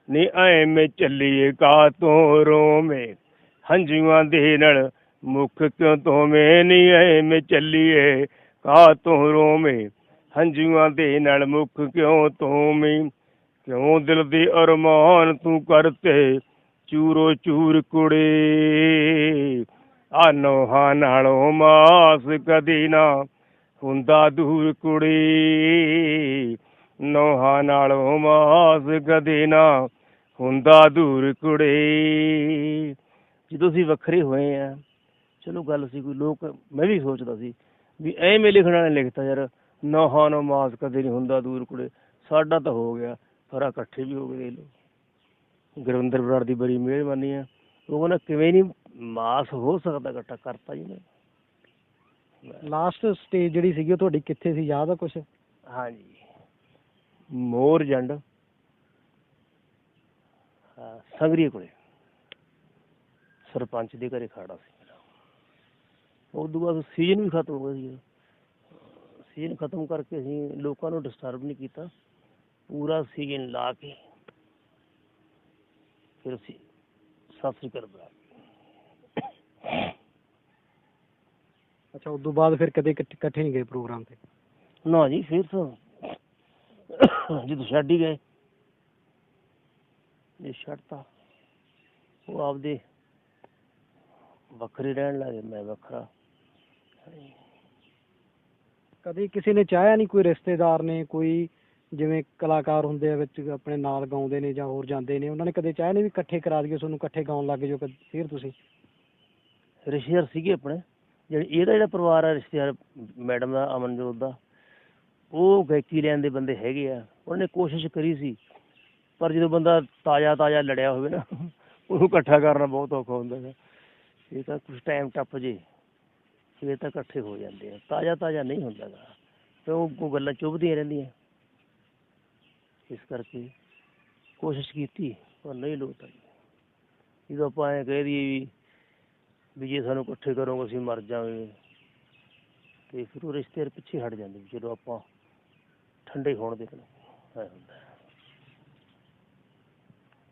ਨੀ ਐਵੇਂ ਚੱਲੀਏ ਕਾਤੋਂ ਰੋਵੇਂ, ਹੰਝੂਆਂ ਦੇ ਨਾਲ ਮੁੱਖ ਕਿਉਂ ਧੋਵੇਂ, ਨੀ ਐਵੇਂ ਚੱਲੀਏ ਕਾਤੋਂ ਰੋਵੇਂ, ਹੰਝੂਆਂ ਦੇ ਨਾਲ ਮੁੱਖ ਕਿਉਂ ਧੋਵੇਂ। ਕਿਉਂ ਦਿਲ ਦੇ ਅਰਮਾਨ ਤੂੰ ਕਰਤੇ ਚੂਰੋ ਚੂਰ ਕੁੜੇ, ਆ ਨੋਹਾਂ ਨਾਲੋਂ ਮਾਸ ਕਦੇ ਨਾ ਹੁੰਦਾ ਦੂਰ ਕੁੜੇ, ਨੋਹਾਂ ਨਾਲੋਂ ਮਾਸ ਕਦੇ ਨਾ ਹੁੰਦਾ ਦੂਰ ਕੁੜੇ। ਜਦੋਂ ਅਸੀਂ ਵੱਖਰੇ ਹੋਏ ਆ, ਚਲੋ ਗੱਲ ਸੀ ਕੋਈ, ਲੋਕ ਮੈਂ ਵੀ ਸੋਚਦਾ ਸੀ ਵੀ ਐਵੇਂ ਲਿਖਣ ਵਾਲੇ ਨੇ ਲਿਖਤਾ ਯਾਰ, ਨੋਹਾਂ ਨੂੰ ਮਾਸ ਕਦੇ ਨਹੀਂ ਹੁੰਦਾ ਦੂਰ ਕੁੜੇ। ਸਾਡਾ ਤਾਂ ਹੋ ਗਿਆ, ਫਰਾ ਇਕੱਠੇ ਵੀ ਹੋ ਗਏ। ਦੇਖ ਲਓ ਗੁਰਵਿੰਦਰ ਬਰਾੜ ਦੀ ਬੜੀ ਮਿਹਰਬਾਨੀ ਆ, ਉਹ ਕਹਿੰਦਾ ਕਿਵੇਂ ਨਹੀਂ ਮਾਸ ਹੋ ਸਕਦਾ ਇਕੱਠਾ, ਕਰਤਾ ਜੀ ਨੇ। ਲਾਸਟ ਸਟੇਜ ਜਿਹੜੀ ਸੀਗੀ ਉਹ ਤੁਹਾਡੀ ਕਿੱਥੇ ਸੀ, ਯਾਦ ਆ ਕੁਛ? ਹਾਂਜੀ, ਮੋਰ ਜੰਡ ਸੰਗਰੀਏ ਕੋਲੇ ਸਰਪੰਚ ਦੇ ਘਰੇ ਖੜਾ ਸੀ। ਉਸ ਤੋਂ ਬਾਅਦ ਸੀਜ਼ਨ ਵੀ ਖਤਮ ਹੋ ਗਿਆ ਸੀ। ਸੀਜ਼ਨ ਖਤਮ ਕਰਕੇ ਅਸੀਂ ਲੋਕਾਂ ਨੂੰ ਡਿਸਟਰਬ ਨਹੀਂ ਕੀਤਾ, ਪੂਰਾ ਸੀਜ਼ਨ ਲਾ ਕੇ ਫਿਰ ਅਸੀਂ ਸਤਿ ਸ਼੍ਰੀ ਅਕਾਲ ਬੁਲਾ। ਅੱਛਾ, ਉਸ ਤੋਂ ਬਾਅਦ ਫਿਰ ਕਦੇ ਇਕੱਠੇ ਨਹੀਂ ਗਏ ਪ੍ਰੋਗਰਾਮ 'ਤੇ? ਨਾ ਜੀ, ਫਿਰ ਤਾਂ ਜਦੋਂ ਛੱਡ ਹੀ ਗਏ, ਜੇ ਛੱਡਤਾ ਉਹ ਆਪਦੇ ਵੱਖਰੇ ਰਹਿਣ ਲੱਗੇ, ਮੈਂ ਵੱਖਰਾ। ਕਦੇ ਕਿਸੇ ਨੇ ਚਾਹਿਆ ਨਹੀਂ, ਕੋਈ ਰਿਸ਼ਤੇਦਾਰ ਨੇ, ਕੋਈ ਜਿਵੇਂ ਕਲਾਕਾਰ ਹੁੰਦੇ ਆ ਵਿੱਚ ਆਪਣੇ ਨਾਲ ਗਾਉਂਦੇ ਨੇ ਜਾਂ ਹੋਰ ਜਾਂਦੇ ਨੇ, ਉਹਨਾਂ ਨੇ ਕਦੇ ਚਾਹਿਆ ਨਹੀਂ ਵੀ ਇਕੱਠੇ ਕਰਾ ਦਈਏ, ਤੁਹਾਨੂੰ ਇਕੱਠੇ ਗਾਉਣ ਲੱਗ ਜਾਓ ਫਿਰ ਤੁਸੀਂ? ਰਿਸ਼ਤੇਦਾਰ ਸੀਗੇ ਆਪਣੇ, ਇਹਦਾ ਜਿਹੜਾ ਪਰਿਵਾਰ ਆ ਰਿਸ਼ਤੇਦਾਰ ਮੈਡਮ ਦਾ, ਅਮਨਜੋਤ ਦਾ, ਉਹ ਗਾਇਕੀ ਲੈਣ ਦੇ ਬੰਦੇ ਹੈਗੇ ਆ। ਉਹਨੇ ਕੋਸ਼ਿਸ਼ ਕਰੀ ਸੀ, ਪਰ ਜਦੋਂ ਬੰਦਾ ਤਾਜ਼ਾ ਲੜਿਆ ਹੋਵੇ ਨਾ, ਉਹਨੂੰ ਇਕੱਠਾ ਕਰਨਾ ਬਹੁਤ ਔਖਾ ਹੁੰਦਾ ਹੈ। ਇਹ ਤਾਂ ਕੁਛ ਟਾਈਮ ਟੱਪ ਜੇ ਫਿਰ ਤਾਂ ਇਕੱਠੇ ਹੋ ਜਾਂਦੇ ਆ, ਤਾਜ਼ਾ ਨਹੀਂ ਹੁੰਦਾ ਗਾ, ਕਿਉਂ ਉਹ ਗੱਲਾਂ ਚੁੱਭਦੀਆਂ ਰਹਿੰਦੀਆਂ। ਇਸ ਕਰਕੇ ਕੋਸ਼ਿਸ਼ ਕੀਤੀ ਪਰ ਨਹੀਂ ਲੋਟ ਆਈ। ਜਦੋਂ ਆਪਾਂ ਐਂ ਕਹਿ ਦਈਏ ਵੀ ਜੇ ਸਾਨੂੰ ਇਕੱਠੇ ਕਰੋਗੇ ਅਸੀਂ ਮਰ ਜਾਵਾਂਗੇ, ਅਤੇ ਫਿਰ ਉਹ ਰਿਸ਼ਤੇਦਾਰ ਪਿੱਛੇ ਹਟ ਜਾਂਦੇ, ਜਦੋਂ ਆਪਾਂ ਠੰਡੇ ਹੋਣ ਦੇ ਐਂ ਹੁੰਦਾ।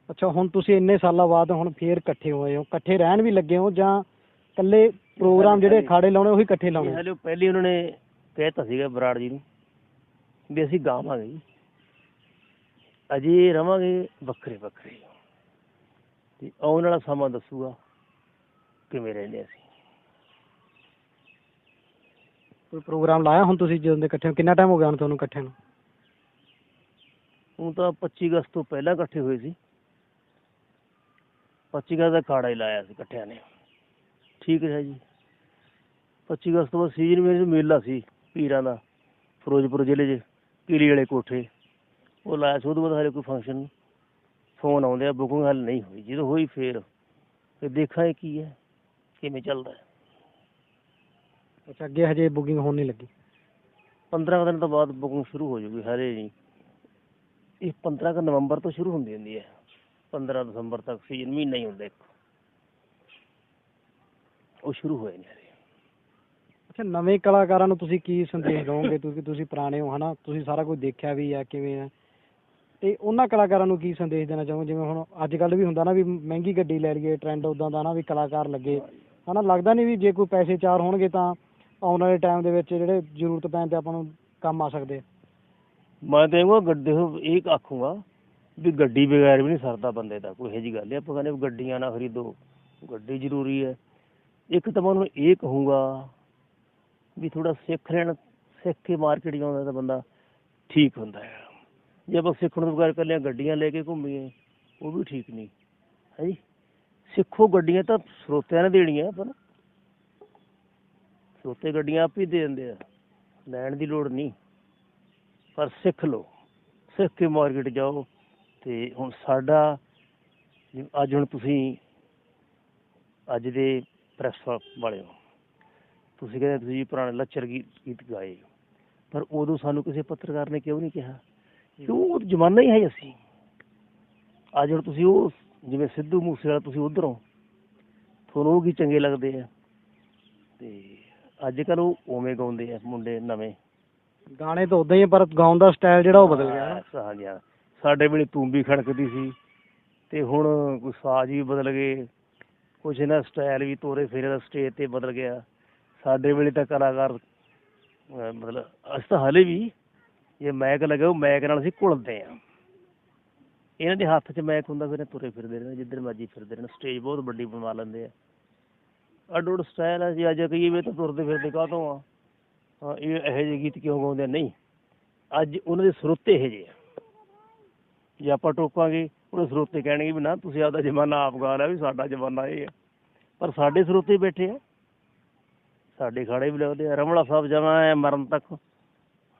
ਅੱਛਾ, ਹੁਣ ਤੁਸੀਂ ਇੰਨੇ ਸਾਲਾਂ ਬਾਅਦ ਹੁਣ ਫੇਰ ਇਕੱਠੇ ਹੋਏ ਹੋ, ਇਕੱਠੇ ਰਹਿਣ ਵੀ ਲੱਗੇ ਹੋ ਜਾਂ ਇਕੱਲੇ ਪ੍ਰੋਗਰਾਮ ਜਿਹੜੇ ਅਖਾੜੇ ਲਾਉਣੇ ਉਹੀ ਇਕੱਠੇ ਲਾਉਣੇ? ਹਾਲੇ ਪਹਿਲੇ ਉਹਨਾਂ ਨੇ ਕਹਿ ਦਿੱਤਾ ਸੀਗਾ ਬਰਾੜ ਜੀ ਨੂੰ ਵੀ ਅਸੀਂ ਗਾਵਾਂਗੇ ਜੀ, ਅਜੇ ਰਵਾਂਗੇ ਵੱਖਰੇ ਅਤੇ ਆਉਣ ਵਾਲਾ ਸਮਾਂ ਦੱਸੂਗਾ ਕਿਵੇਂ ਰਹਿੰਦੇ ਅਸੀਂ। ਕੋਈ ਪ੍ਰੋਗਰਾਮ ਲਾਇਆ ਹੁਣ ਤੁਸੀਂ ਜਦੋਂ ਦੇ ਇਕੱਠੇ ਹੋ? ਕਿੰਨਾ ਟਾਈਮ ਹੋ ਗਿਆ ਹੁਣ ਤੁਹਾਨੂੰ ਇਕੱਠੇ ਨੂੰ? ਹੁਣ ਤਾਂ 25 ਅਗਸਤ ਤੋਂ ਪਹਿਲਾਂ ਇਕੱਠੇ ਹੋਏ ਸੀ, 25 ਅਗਸਤ ਦਾ ਅਖਾੜਾ ਹੀ ਲਾਇਆ ਸੀ ਇਕੱਠਿਆਂ ਨੇ। ਠੀਕ ਹੈ ਜੀ। 25 ਅਗਸਤ ਤੋਂ ਬਾਅਦ ਸੀਜ਼ਨ ਵਿੱਚ ਮੇਲਾ ਸੀ ਪੀਰਾਂ ਦਾ ਫਿਰੋਜ਼ਪੁਰ ਜ਼ਿਲ੍ਹੇ 'ਚ, ਕੀਲੀ ਵਾਲੇ ਕੋਠੇ, ਉਹ ਲਾਇਆ ਸੀ। ਉਹਦੇ ਬਾਅਦ ਹਾਲੇ ਕੋਈ ਫੰਕਸ਼ਨ ਫੋਨ ਆਉਂਦੇ ਆ, ਬੁਕਿੰਗ ਹਾਲੇ ਨਹੀਂ ਹੋਈ। ਜਦੋਂ ਹੋਈ ਫਿਰ ਦੇਖਾਂਗੇ ਕੀ ਹੈ, ਕਿਵੇਂ ਚੱਲਦਾ। ਅੱਛਾ, ਅੱਗੇ ਹਜੇ ਬੁਕਿੰਗ ਹੋਣ ਨਹੀਂ ਲੱਗੀ? 15 ਦਿਨ ਤੋਂ ਬਾਅਦ ਬੁਕਿੰਗ ਸ਼ੁਰੂ ਹੋ ਜਾਊਗੀ। ਹਾਲੇ ਨਹੀਂ, ਇਹ 15 ਨਵੰਬਰ ਤੋਂ ਸ਼ੁਰੂ ਹੁੰਦੀ ਹੈ, 15 ਦਸੰਬਰ ਤੱਕ ਸੀਜ਼ਨ ਮਹੀਨਾ ਹੀ ਹੁੰਦਾ ਇੱਕ, ਉਹ ਸ਼ੁਰੂ ਹੋਏ ਨੇ। ਅੱਛਾ, ਨਵੇਂ ਕਲਾਕਾਰਾਂ ਨੂੰ ਤੁਸੀਂ ਕੀ ਸੰਦੇਸ਼ ਦਿਓਗੇ? ਤੁਸੀਂ ਪੁਰਾਣੇ ਹੋ, ਹੈ ਨਾ, ਤੁਸੀਂ ਸਾਰਾ ਕੁਝ ਦੇਖਿਆ ਵੀ ਹੈ ਕਿਵੇਂ ਹੈ, ਅਤੇ ਉਹਨਾਂ ਕਲਾਕਾਰਾਂ ਨੂੰ ਕੀ ਸੰਦੇਸ਼ ਦੇਣਾ ਚਾਹੋਗੇ? ਜਿਵੇਂ ਹੁਣ ਅੱਜ ਕੱਲ੍ਹ ਵੀ ਹੁੰਦਾ ਨਾ ਵੀ ਮਹਿੰਗੀ ਗੱਡੀ ਲੈ ਲਈਏ, ਟਰੈਂਡ ਉੱਦਾਂ ਦਾ ਨਾ ਵੀ ਕਲਾਕਾਰ ਲੱਗੇ, ਹੈ ਨਾ, ਲੱਗਦਾ ਨਹੀਂ ਵੀ ਜੇ ਕੋਈ ਪੈਸੇ ਚਾਰ ਹੋਣਗੇ ਤਾਂ ਆਉਣ ਵਾਲੇ ਟਾਈਮ ਦੇ ਵਿੱਚ ਜਿਹੜੇ ਜ਼ਰੂਰਤ ਪੈਣ 'ਤੇ ਆਪਾਂ ਨੂੰ ਕੰਮ ਆ ਸਕਦੇ ਆ? ਮੈਂ ਤਾਂ ਦੇਖੋ ਇਹ ਆਖੂੰਗਾ ਵੀ ਗੱਡੀ ਬਗੈਰ ਵੀ ਨਹੀਂ ਸਰਦਾ ਬੰਦੇ ਦਾ, ਕੋਈ ਇਹੋ ਜਿਹੀ ਗੱਲ ਹੈ। ਆਪਾਂ ਕਹਿੰਦੇ ਗੱਡੀਆਂ ਨਾ ਖਰੀਦੋ, ਗੱਡੀ ਜ਼ਰੂਰੀ ਹੈ। ਇੱਕ ਤਾਂ ਮੈਂ ਉਹਨੂੰ ਇਹ ਕਹੂੰਗਾ ਵੀ ਥੋੜ੍ਹਾ ਸਿੱਖ ਕੇ ਮਾਰਕੀਟ 'ਚ ਆਉਂਦਾ ਤਾਂ ਬੰਦਾ ਠੀਕ ਹੁੰਦਾ ਹੈ। ਜੇ ਆਪਾਂ ਸਿੱਖਣ ਤੋਂ ਬਗੈਰ ਇਕੱਲੀਆਂ ਗੱਡੀਆਂ ਲੈ ਕੇ ਘੁੰਮੀਏ, ਉਹ ਵੀ ਠੀਕ ਨਹੀਂ ਹੈ ਜੀ। ਸਿੱਖੋ, ਗੱਡੀਆਂ ਤਾਂ ਸਰੋਤਿਆਂ ਨੇ ਦੇਣੀਆਂ, ਆਪਾਂ ਨੂੰ ਸਰੋਤੇ ਗੱਡੀਆਂ ਆਪ ਹੀ ਦੇ ਦਿੰਦੇ ਆ, ਲੈਣ ਦੀ ਲੋੜ ਨਹੀਂ। ਪਰ ਸਿੱਖ ਲਓ, ਸਿੱਖ ਕੇ ਮਾਰਕੀਟ ਜਾਓ। ਅਤੇ ਹੁਣ ਸਾਡਾ ਅੱਜ ਹੁਣ ਤੁਸੀਂ ਅੱਜ ਦੇ ਪ੍ਰੈਸ ਵਾਲੇ ਹੋ, ਤੁਸੀਂ ਕਹਿੰਦੇ ਤੁਸੀਂ ਪੁਰਾਣੇ ਲੱਚਰ ਗੀਤ ਗਾਏ, ਪਰ ਉਦੋਂ ਸਾਨੂੰ ਕਿਸੇ ਪੱਤਰਕਾਰ ਨੇ ਕਿਉਂ ਨਹੀਂ ਕਿਹਾ? ਕਿਉਂ ਉਹ ਜ਼ਮਾਨਾ ਹੀ ਹੈ ਅਸੀਂ। ਅੱਜ ਹੁਣ ਤੁਸੀਂ ਉਹ ਜਿਵੇਂ ਸਿੱਧੂ ਮੂਸੇਵਾਲਾ, ਤੁਸੀਂ ਉੱਧਰ ਹੋ, ਤੁਹਾਨੂੰ ਉਹ ਕੀ ਚੰਗੇ ਲੱਗਦੇ ਆ, ਅਤੇ ਅੱਜ ਕੱਲ੍ਹ ਉਹ ਉਵੇਂ ਗਾਉਂਦੇ ਆ ਮੁੰਡੇ ਨਵੇਂ ਗਾਣੇ ਤਾਂ ਉੱਦਾਂ ਹੀ, ਪਰ ਗਾਉਣ ਦਾ ਸਟਾਈਲ ਜਿਹੜਾ ਉਹ ਬਦਲ ਗਿਆ। ਹਾਂਜੀ ਹਾਂ, ਸਾਡੇ ਵੇਲੇ ਤੂੰਬੀ ਖੜਕਦੀ ਸੀ, ਅਤੇ ਹੁਣ ਕੋਈ ਸਾਜ਼ ਵੀ ਬਦਲ ਗਏ, ਕੁਛ ਇਹਨਾਂ ਸਟਾਈਲ ਵੀ ਤੋਰੇ ਫੇਰੇ ਦਾ ਸਟੇਜ 'ਤੇ ਬਦਲ ਗਿਆ। ਸਾਡੇ ਵੇਲੇ ਤਾਂ ਕਲਾਕਾਰ ਮਤਲਬ ਅਸੀਂ ਤਾਂ ਹਾਲੇ ਵੀ ਜੇ ਮੈਕ ਲੱਗੇ ਉਹ ਮੈਕ ਨਾਲ ਅਸੀਂ ਘੁਲਦੇ ਹਾਂ। ਇਹਨਾਂ ਦੇ ਹੱਥ 'ਚ ਮੈਕ ਹੁੰਦਾ, ਫਿਰ ਤੁਰੇ ਫਿਰਦੇ ਰਹਿੰਦੇ ਜਿੱਧਰ ਮਰਜ਼ੀ ਫਿਰਦੇ ਰਹਿਣ। ਸਟੇਜ ਬਹੁਤ ਵੱਡੀ ਬਣਵਾ ਲੈਂਦੇ ਆ। ਅੱਡ ਉੱਡ ਸਟਾਈਲ ਆ ਜੀ। ਅੱਜ ਕਹੀਏ ਵੀ ਤਾਂ ਤੁਰਦੇ ਫਿਰਦੇ ਕਾਹਤੋਂ ਆ, ਹਾਂ ਇਹ ਇਹੋ ਜਿਹੇ ਗੀਤ ਕਿਉਂ ਗਾਉਂਦੇ? ਨਹੀਂ, ਅੱਜ ਉਹਨਾਂ ਦੇ ਸਰੋਤੇ ਇਹੋ ਜਿਹੇ ਆ। ਜੇ ਆਪਾਂ ਟੋਕਾਂਗੇ ਉਹਦੇ ਸਰੋਤੇ ਕਹਿਣਗੇ ਵੀ ਨਾ ਤੁਸੀਂ ਆਪਦਾ ਜ਼ਮਾਨਾ ਆਪ ਗਾ ਲਿਆ, ਵੀ ਸਾਡਾ ਜ਼ਮਾਨਾ ਇਹ ਹੈ। ਪਰ ਸਾਡੇ ਸਰੋਤੇ ਬੈਠੇ ਆ, ਸਾਡੇ ਅਖਾੜੇ ਵੀ ਲੱਗਦੇ ਆ। ਰਮਲਾ ਸਾਹਿਬ ਜਮਾਂ ਮਰਨ ਤੱਕ,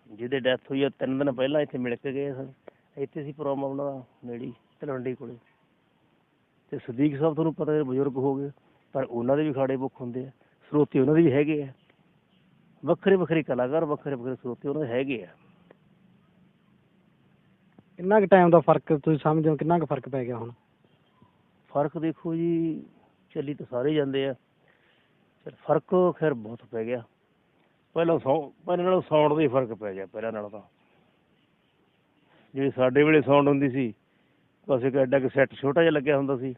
ਜਿਹਦੇ ਡੈਥ ਹੋਈ ਆ 3 ਦਿਨ ਪਹਿਲਾਂ ਇੱਥੇ ਮਿਲ ਕੇ ਗਏ ਸਨ। ਇੱਥੇ ਸੀ ਪ੍ਰੋਗਰਾਮ ਉਹਨਾਂ ਦਾ ਨੇੜੇ ਤਲਵੰਡੀ ਕੋਲ। ਅਤੇ ਸਦੀਕ ਸਾਹਿਬ ਤੁਹਾਨੂੰ ਪਤਾ ਬਜ਼ੁਰਗ ਹੋ ਗਏ, ਪਰ ਉਹਨਾਂ ਦੇ ਵੀ ਅਖਾੜੇ ਬੁੱਕ ਹੁੰਦੇ ਆ, ਸਰੋਤੇ ਉਹਨਾਂ ਦੇ ਵੀ ਹੈਗੇ ਆ। ਵੱਖਰੇ ਕਲਾਕਾਰ, ਵੱਖਰੇ ਸਰੋਤੇ ਉਹਨਾਂ ਦੇ ਹੈਗੇ ਆ। ਕਿੰਨਾ ਕੁ ਟਾਈਮ ਦਾ ਫਰਕ ਤੁਸੀਂ ਸਮਝਦੇ ਹੋ? ਕਿੰਨਾ ਕੁ ਫਰਕ ਪੈ ਗਿਆ ਹੁਣ? ਫਰਕ ਦੇਖੋ ਜੀ, ਚੱਲੀ ਤਾਂ ਸਾਰੇ ਜਾਂਦੇ ਆ, ਫਰਕ ਖੈਰ ਬਹੁਤ ਪੈ ਗਿਆ। ਪਹਿਲਾਂ ਨਾਲੋਂ ਸਾਊਂਡ ਦਾ ਹੀ ਫਰਕ ਪੈ ਗਿਆ। ਪਹਿਲਾਂ ਨਾਲੋਂ ਤਾਂ ਜਿਹੜੀ ਸਾਡੇ ਵੇਲੇ ਸਾਊਂਡ ਹੁੰਦੀ ਸੀ, ਬਸ ਇੱਕ ਐਡਾ ਕੁ ਸੈੱਟ ਛੋਟਾ ਜਿਹਾ ਲੱਗਿਆ ਹੁੰਦਾ ਸੀ,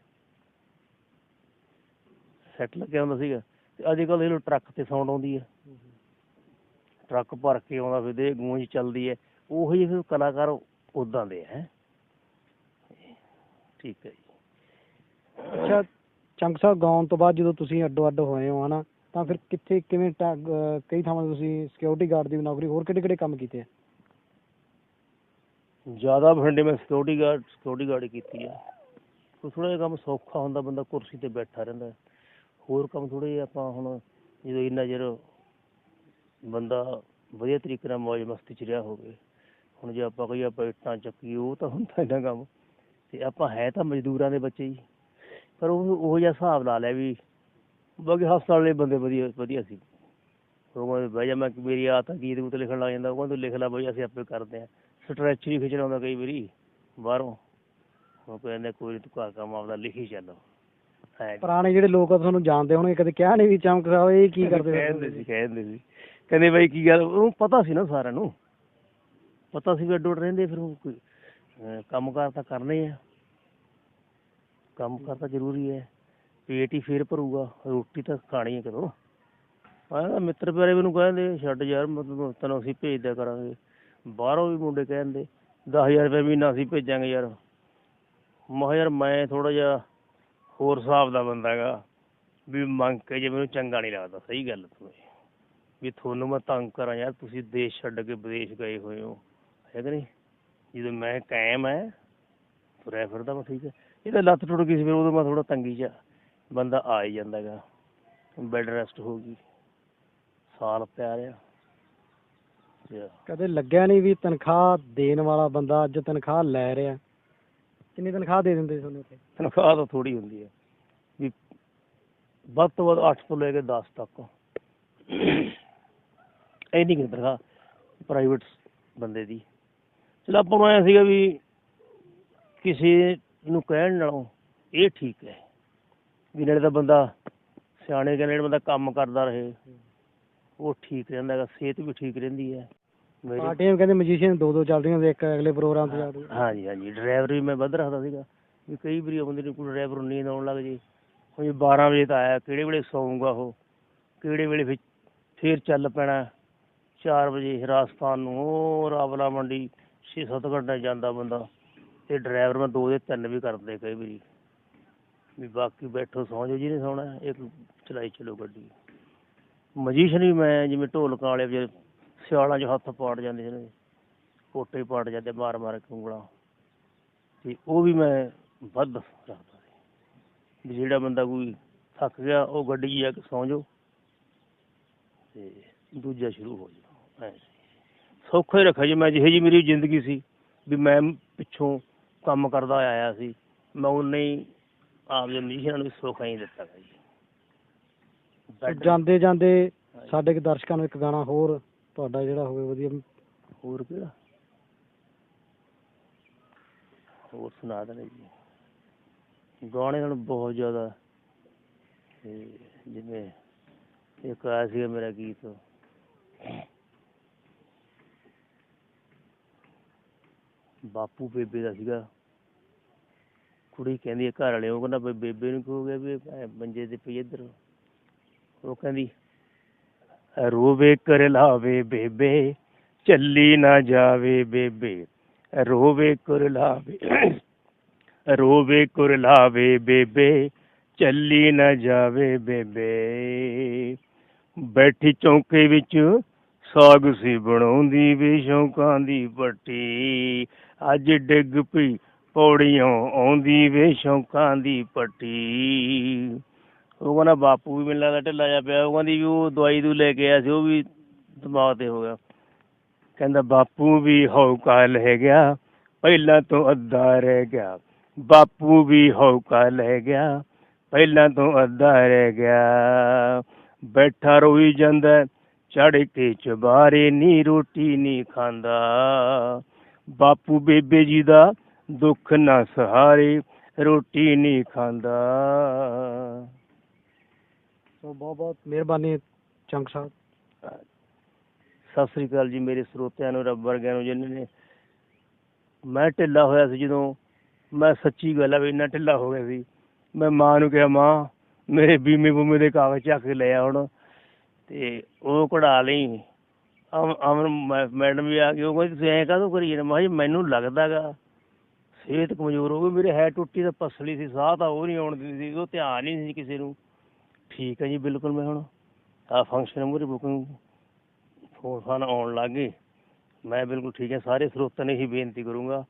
ਸੈੱਟ ਲੱਗਿਆ ਹੁੰਦਾ ਸੀਗਾ। ਅਤੇ ਅੱਜ ਕੱਲ੍ਹ ਟਰੱਕ 'ਤੇ ਸਾਊਂਡ ਆਉਂਦੀ ਹੈ, ਟਰੱਕ ਭਰ ਕੇ ਆਉਂਦਾ, ਫਿਰ ਦੇ ਗੂੰਜ ਚੱਲਦੀ ਹੈ। ਉਹੋ ਜਿਹੇ ਫਿਰ ਕਲਾਕਾਰ ਉੱਦਾਂ ਦੇ ਹੈ। ਠੀਕ ਹੈ ਜੀ। ਅੱਛਾ ਚੰਗ ਸਾਹਿਬ, ਗਾਉਣ ਤੋਂ ਬਾਅਦ ਜਦੋਂ ਤੁਸੀਂ ਅੱਡੋ ਅੱਡ ਹੋਏ ਹੋ ਹਨਾ, ਤਾਂ ਫਿਰ ਕਿੱਥੇ ਕਿਵੇਂ ਕਈ ਥਾਵਾਂ ਤੇ ਤੁਸੀਂ ਸਿਕਿਉਰਿਟੀ ਗਾਰਡ ਦੀ ਵੀ ਨੌਕਰੀ, ਹੋਰ ਕਿਹੜੇ ਕਿਹੜੇ ਕੰਮ ਕੀਤੇ ਆ? ਜ਼ਿਆਦਾ ਬਠਿੰਡੇ ਮੈਂ ਸਿਕਿਉਰਿਟੀ ਗਾਰਡ ਹੀ ਕੀਤੀ ਆ। ਥੋੜ੍ਹਾ ਜਿਹਾ ਕੰਮ ਸੌਖਾ ਹੁੰਦਾ, ਬੰਦਾ ਕੁਰਸੀ 'ਤੇ ਬੈਠਾ ਰਹਿੰਦਾ। ਹੋਰ ਕੰਮ ਥੋੜ੍ਹੇ ਜਿਹੇ ਆਪਾਂ ਹੁਣ ਜਦੋਂ ਇੰਨਾ ਚਿਰ ਬੰਦਾ ਵਧੀਆ ਤਰੀਕੇ ਨਾਲ ਮੌਜ ਮਸਤੀ 'ਚ ਰਿਹਾ ਹੋਵੇ, ਹੁਣ ਜੇ ਆਪਾਂ ਕਹੀਏ ਆਪਾਂ ਇੱਟਾਂ ਚੱਕੀ, ਉਹ ਤਾਂ ਹੁੰਦਾ ਇੰਨਾ ਕੰਮ। ਅਤੇ ਆਪਾਂ ਹੈ ਤਾਂ ਮਜ਼ਦੂਰਾਂ ਦੇ ਬੱਚੇ ਜੀ, ਪਰ ਉਹੋ ਜਿਹਾ ਹਿਸਾਬ ਲਾ ਲਿਆ ਵੀ ਬਾਕੀ ਹਸਪਤਾਲ ਵਾਲੇ ਬੰਦੇ ਵਧੀਆ ਸੀ। ਉਹ ਕਹਿੰਦੇ ਬਹਿ ਜਾ, ਮੈਂ ਮੇਰੀ ਆਦਤ ਆ ਗੀਤ ਗੂਤ ਲਿਖਣ ਲੱਗ ਜਾਂਦਾ। ਉਹ ਕਹਿੰਦੇ ਲਿਖ ਲਾ ਬਈ, ਅਸੀਂ ਆਪੇ ਕਰਦੇ ਹਾਂ। ਸਟਰੈਚ ਵੀ ਖਿੱਚਣਾ ਆਉਂਦਾ ਕਈ ਵਾਰੀ ਬਾਹਰੋਂ, ਉਹ ਕਹਿੰਦੇ ਕੋਈ ਨਹੀਂ, ਤੂੰ ਘਰ ਕੰਮ ਆਪਦਾ ਲਿਖੀ ਚੱਲ। ਪੁਰਾਣੇ ਜਿਹੜੇ ਲੋਕ ਆ ਤੁਹਾਨੂੰ ਜਾਣਦੇ ਹੋਣਗੇ, ਕਦੇ ਕਿਹਾ ਨਹੀਂ ਵੀ ਚਮਕ ਸਾਹਿਬ ਇਹ ਕੀ ਕਰਦੇ? ਕਹਿ ਦਿੰਦੇ ਸੀ ਕਹਿੰਦੇ ਬਾਈ ਕੀ ਗੱਲ, ਉਹਨੂੰ ਪਤਾ ਸੀ ਨਾ, ਸਾਰਿਆਂ ਨੂੰ ਪਤਾ ਸੀ ਵੀ ਅੱਡੋ ਅੱਡ ਰਹਿੰਦੇ। ਫਿਰ ਉਹ ਕੋਈ ਕੰਮ ਕਾਰ ਤਾਂ ਕਰਨਾ ਹੀ ਆ, ਕੰਮ ਕਾਰ ਤਾਂ ਜ਼ਰੂਰੀ ਹੈ। ਪੇਟ ਹੀ ਫੇਰ ਭਰੂਗਾ, ਰੋਟੀ ਤਾਂ ਖਾਣੀ ਹੈ ਕਦੋਂ। ਆਹ ਮਿੱਤਰ ਪਿਆਰੇ ਮੈਨੂੰ ਕਹਿੰਦੇ ਛੱਡ ਯਾਰ, ਮਤਲਬ ਤੈਨੂੰ ਅਸੀਂ ਭੇਜ ਦਿਆ ਕਰਾਂਗੇ। ਬਾਹਰੋਂ ਵੀ ਮੁੰਡੇ ਕਹਿੰਦੇ 10,000 ਰੁਪਏ ਮਹੀਨਾ ਅਸੀਂ ਭੇਜਾਂਗੇ ਯਾਰ। ਮੈਂ ਕਿਹਾ ਯਾਰ ਮੈਂ ਥੋੜ੍ਹਾ ਜਿਹਾ ਹੋਰ ਹਿਸਾਬ ਦਾ ਬੰਦਾ ਹੈਗਾ, ਵੀ ਮੰਗ ਕੇ ਜੇ ਮੈਨੂੰ ਚੰਗਾ ਨਹੀਂ ਲੱਗਦਾ। ਸਹੀ ਗੱਲ ਵੀ ਤੁਹਾਨੂੰ ਮੈਂ ਤੰਗ ਕਰਾਂ ਯਾਰ, ਤੁਸੀਂ ਦੇਸ਼ ਛੱਡ ਕੇ ਵਿਦੇਸ਼ ਗਏ ਹੋਏ ਹੋ, ਹੈ ਕਿ ਨਹੀਂ। ਜਦੋਂ ਮੈਂ ਕਾਇਮ ਹੈ, ਤੁਰਿਆ ਫਿਰਦਾ ਮੈਂ, ਠੀਕ ਹੈ। ਇਹ ਤਾਂ ਲੱਤ ਟੁੱਟ ਗਈ ਸੀ, ਫਿਰ ਉਦੋਂ ਮੈਂ ਥੋੜ੍ਹਾ ਤੰਗੀ 'ਚ ਬੰਦਾ ਆ ਹੀ ਜਾਂਦਾ ਹੈਗਾ। ਬੈੱਡ ਰੈਸਟ ਹੋ ਗਈ, ਸਾਲ ਪਿਆ ਰਿਹਾ। ਕਦੇ ਲੱਗਿਆ ਨਹੀਂ ਵੀ ਤਨਖਾਹ ਦੇਣ ਵਾਲਾ ਬੰਦਾ ਅੱਜ ਤਨਖਾਹ ਲੈ ਰਿਹਾ? ਕਿੰਨੀ ਤਨਖਾਹ ਦੇ ਦਿੰਦੇ ਤੁਹਾਨੂੰ ਉੱਥੇ? ਤਨਖਾਹ ਤਾਂ ਥੋੜ੍ਹੀ ਹੁੰਦੀ ਹੈ, ਵੀ ਵੱਧ ਤੋਂ ਵੱਧ 8 ਤੋਂ ਲੈ ਕੇ 10 ਤੱਕ, ਇੰਨੀ ਕੁ ਤਨਖਾਹ ਪ੍ਰਾਈਵੇਟ ਬੰਦੇ ਦੀ। ਚਲੋ ਆਪਾਂ ਨੂੰ ਐਂ ਸੀਗਾ ਵੀ ਕਿਸੇ ਨੂੰ ਕਹਿਣ ਨਾਲੋਂ ਇਹ ਠੀਕ ਹੈ ਵੀ ਨਾਲੇ ਤਾਂ ਬੰਦਾ ਸਿਆਣੇ ਕਹਿੰਦੇ, ਬੰਦਾ ਕੰਮ ਕਰਦਾ ਰਹੇ, ਉਹ ਠੀਕ ਰਹਿੰਦਾ ਹੈਗਾ, ਸਿਹਤ ਵੀ ਠੀਕ ਰਹਿੰਦੀ ਹੈ। ਪਾਰਟੀਆਂ ਕਹਿੰਦੇ ਮਜੀਸ਼ੀਅਨ ਦੋ ਚੱਲਦੀਆਂ ਹੁੰਦੇ, ਇੱਕ ਅਗਲੇ ਪ੍ਰੋਗਰਾਮ 'ਤੇ ਚੱਲਦੀ। ਹਾਂਜੀ, ਡਰਾਈਵਰ ਵੀ ਮੈਂ ਵੱਧ ਰੱਖਦਾ ਸੀਗਾ ਵੀ ਕਈ ਵਾਰੀ ਬੰਦੇ ਨੂੰ ਕੋਈ ਡਰਾਈਵਰ ਨੂੰ ਨੀਂਦ ਆਉਣ ਲੱਗ ਜੇ, ਹੁਣ 12 ਵਜੇ ਤਾਂ ਆਇਆ, ਕਿਹੜੇ ਵੇਲੇ ਸੌਂਗਾ ਉਹ, ਕਿਹੜੇ ਵੇਲੇ ਫਿਰ ਚੱਲ ਪੈਣਾ 4 ਵਜੇ ਰਾਜਸਥਾਨ ਨੂੰ, ਉਹ ਰਾਵਲਾ ਮੰਡੀ 6-7 ਘੰਟੇ ਜਾਂਦਾ ਬੰਦਾ। ਅਤੇ ਡਰਾਈਵਰ ਮੈਂ 2 ਦੇ 3 ਵੀ ਕਰਦੇ ਕਈ ਵਾਰੀ, ਵੀ ਬਾਕੀ ਬੈਠੋ ਸੌਂ ਜਾਓ ਜਿਹਨੇ ਸੌਣਾ, ਇੱਕ ਚਲਾਈ ਚਲੋ ਗੱਡੀ। ਮਜੀਸ਼ਨ ਵੀ ਮੈਂ ਜਿਵੇਂ ਢੋਲਕਾਂ ਵਾਲੇ ਜਿਹੜੇ ਸਿਆਲਾਂ 'ਚ ਹੱਥ ਪਾੜ ਜਾਂਦੇ ਸੀ, ਪੋਟੇ ਪਾੜ ਜਾਂਦੇ ਮਾਰ ਮਾਰ ਕੇ ਉਂਗਲਾਂ, ਅਤੇ ਉਹ ਵੀ ਮੈਂ ਵੱਧ ਰੱਖਦਾ ਸੀ ਵੀ ਜਿਹੜਾ ਬੰਦਾ ਕੋਈ ਥੱਕ ਗਿਆ, ਉਹ ਗੱਡੀ 'ਚ ਜਾ ਕੇ ਸੌਂ ਜਾਓ ਅਤੇ ਦੂਜਾ ਸ਼ੁਰੂ ਹੋ ਜਾਓ। ਸੌਖਾ ਹੀ ਰੱਖਿਆ ਜੀ ਮੈਂ, ਜਿਹੋ ਜਿਹੀ ਮੇਰੀ ਜ਼ਿੰਦਗੀ ਸੀ ਵੀ ਮੈਂ ਪਿੱਛੋਂ ਕੰਮ ਕਰਦਾ ਆਇਆ ਸੀ, ਮੈਂ ਉਨਾ ਹੀ ਆਪਦੇ ਮਜੀਸ਼ੀਅਨਾਂ ਨੂੰ ਵੀ ਸੌਖਾ ਹੀ ਦਿੱਤਾ ਗਾ ਜੀ। ਜਾਂਦੇ ਜਾਂਦੇ ਸਾਡੇ ਦਰਸ਼ਕਾਂ ਨੂੰ ਇੱਕ ਗਾਣਾ ਹੋਰ ਤੁਹਾਡਾ ਜਿਹੜਾ ਹੋਵੇ ਵਧੀਆ। ਹੋਰ ਕਿਹੜਾ, ਹੋਰ ਸੁਣਾ ਦੇਣੇ ਜੀ ਗਾਣੇ ਹੁਣ ਬਹੁਤ ਜ਼ਿਆਦਾ। ਅਤੇ ਜਿਵੇਂ ਇੱਕ ਆਇਆ ਸੀਗਾ ਮੇਰਾ ਗੀਤ, ਬਾਪੂ ਬੇਬੇ ਦਾ ਸੀਗਾ। ਕੁੜੀ ਕਹਿੰਦੀ ਹੈ ਘਰ ਵਾਲੇ, ਉਹ ਕਹਿੰਦਾ ਬੇਬੇ ਨੂੰ ਹੋ ਗਿਆ ਵੀ ਮੰਜੇ 'ਤੇ ਪਈ ਇੱਧਰ। ਉਹ ਕਹਿੰਦੀ ਰੋਵੇ ਕਰ ਲਾਵੇ ਬੇਬੇ, ਚੱਲੀ ਨਾ ਜਾਵੇ ਬੇਬੇ, ਰੋਵੇ ਕਰ ਲਾਵੇ ਬੇਬੇ, ਚੱਲੀ ਨਾ ਜਾਵੇ ਬੇਬੇ। ਬੈਠੀ ਚੌਂਕੇ ਵਿੱਚ ਸਾਗ ਸੀ ਬਣਾਉਂਦੀ ਵੇ, ਸ਼ੌਂਕਾਂ ਦੀ ਪੱਟੀ, ਅੱਜ ਡਿੱਗ ਪਈ ਪੌੜੀਆਂ ਆਉਂਦੀ ਵੇ, ਸ਼ੌਂਕਾਂ ਦੀ ਪੱਟੀ। ਉਹ ਕਹਿੰਦਾ ਬਾਪੂ ਵੀ ਮੈਨੂੰ ਲੱਗਦਾ ਢਿੱਲਾ ਜਿਹਾ ਪਿਆ। ਉਹ ਕਹਿੰਦੀ ਵੀ ਉਹ ਦਵਾਈ ਦੂ ਲੈ ਕੇ ਆਇਆ ਸੀ, ਉਹ ਵੀ ਦਿਮਾਗ 'ਤੇ ਹੋ ਗਿਆ। ਕਹਿੰਦਾ ਬਾਪੂ ਵੀ ਹੌਕਾ ਲੈ ਗਿਆ, ਪਹਿਲਾਂ ਤੋਂ ਅੱਧਾ ਰਹਿ ਗਿਆ, ਬਾਪੂ ਵੀ ਹੌਕਾ ਲੈ ਗਿਆ, ਪਹਿਲਾਂ ਤੋਂ ਅੱਧਾ ਰਹਿ ਗਿਆ। ਬੈਠਾ ਰੋਈ ਜਾਂਦਾ ਚੜ੍ਹ ਕੇ ਚੁਬਾਰੇ, ਨੀ ਰੋਟੀ ਨਹੀਂ ਖਾਂਦਾ, ਬਾਪੂ ਬੇਬੇ ਜੀ ਦਾ ਦੁੱਖ ਨਾ ਸਹਾਰੇ, ਰੋਟੀ ਨਹੀਂ ਖਾਂਦਾ। ਬਹੁਤ ਬਹੁਤ ਮਿਹਰਬਾਨੀ ਚੰਗ ਸਾਹਿਬ। ਸਤਿ ਸ੍ਰੀ ਅਕਾਲ ਜੀ ਮੇਰੇ ਸਰੋਤਿਆਂ ਨੂੰ, ਰੱਬ ਵਰਗਿਆਂ ਨੂੰ ਜਿਹਨਾਂ ਨੇ। ਮੈਂ ਢਿੱਲਾ ਹੋਇਆ ਸੀ ਜਦੋਂ, ਮੈਂ ਸੱਚੀ ਗੱਲ ਆ ਵੀ ਇੰਨਾ ਢਿੱਲਾ ਹੋ ਗਿਆ ਸੀ, ਮੈਂ ਮਾਂ ਨੂੰ ਕਿਹਾ ਮਾਂ ਮੇਰੇ ਬੀਮੇ ਬੂਮੇ ਦੇ ਕਾਗਜ਼ ਚੱਕ ਕੇ ਲੈ ਆ ਹੁਣ, ਅਤੇ ਉਹ ਕਢਾ ਲਈ ਅਮਨ ਮੈਡਮ ਵੀ ਆ ਗਈ, ਉਹ ਕਹਿੰਦੀ ਤੁਸੀਂ ਐਂ ਕਾਹਤੋਂ ਕਰੀ ਜਾਂਦੇ? ਮੈਂ ਕਿਹਾ ਜੀ ਮੈਨੂੰ ਲੱਗਦਾ ਗਾ ਸਿਹਤ ਕਮਜ਼ੋਰ ਹੋ ਗਈ, ਮੇਰੇ ਹੈ ਟੁੱਟੀ ਤਾਂ ਪਸਲੀ ਸੀ, ਸਾਹ ਤਾਂ ਉਹ ਨਹੀਂ ਆਉਣ ਦਿੰਦੀ ਸੀ, ਉਹ ਧਿਆਨ ਹੀ ਨਹੀਂ ਸੀ ਕਿਸੇ ਨੂੰ। ਠੀਕ ਹੈ ਜੀ ਬਿਲਕੁਲ, ਮੈਂ ਹੁਣ ਆਹ ਫੰਕਸ਼ਨ ਮੂਹਰੇ ਬੁਕਿੰਗ ਫੋਨ ਫਾਨ ਆਉਣ ਲੱਗ ਗਏ, ਮੈਂ ਬਿਲਕੁਲ ਠੀਕ ਹੈ। ਸਾਰੇ ਸਰੋਤਾਂ ਨੇ ਇਹੀ ਬੇਨਤੀ ਕਰੂੰਗਾ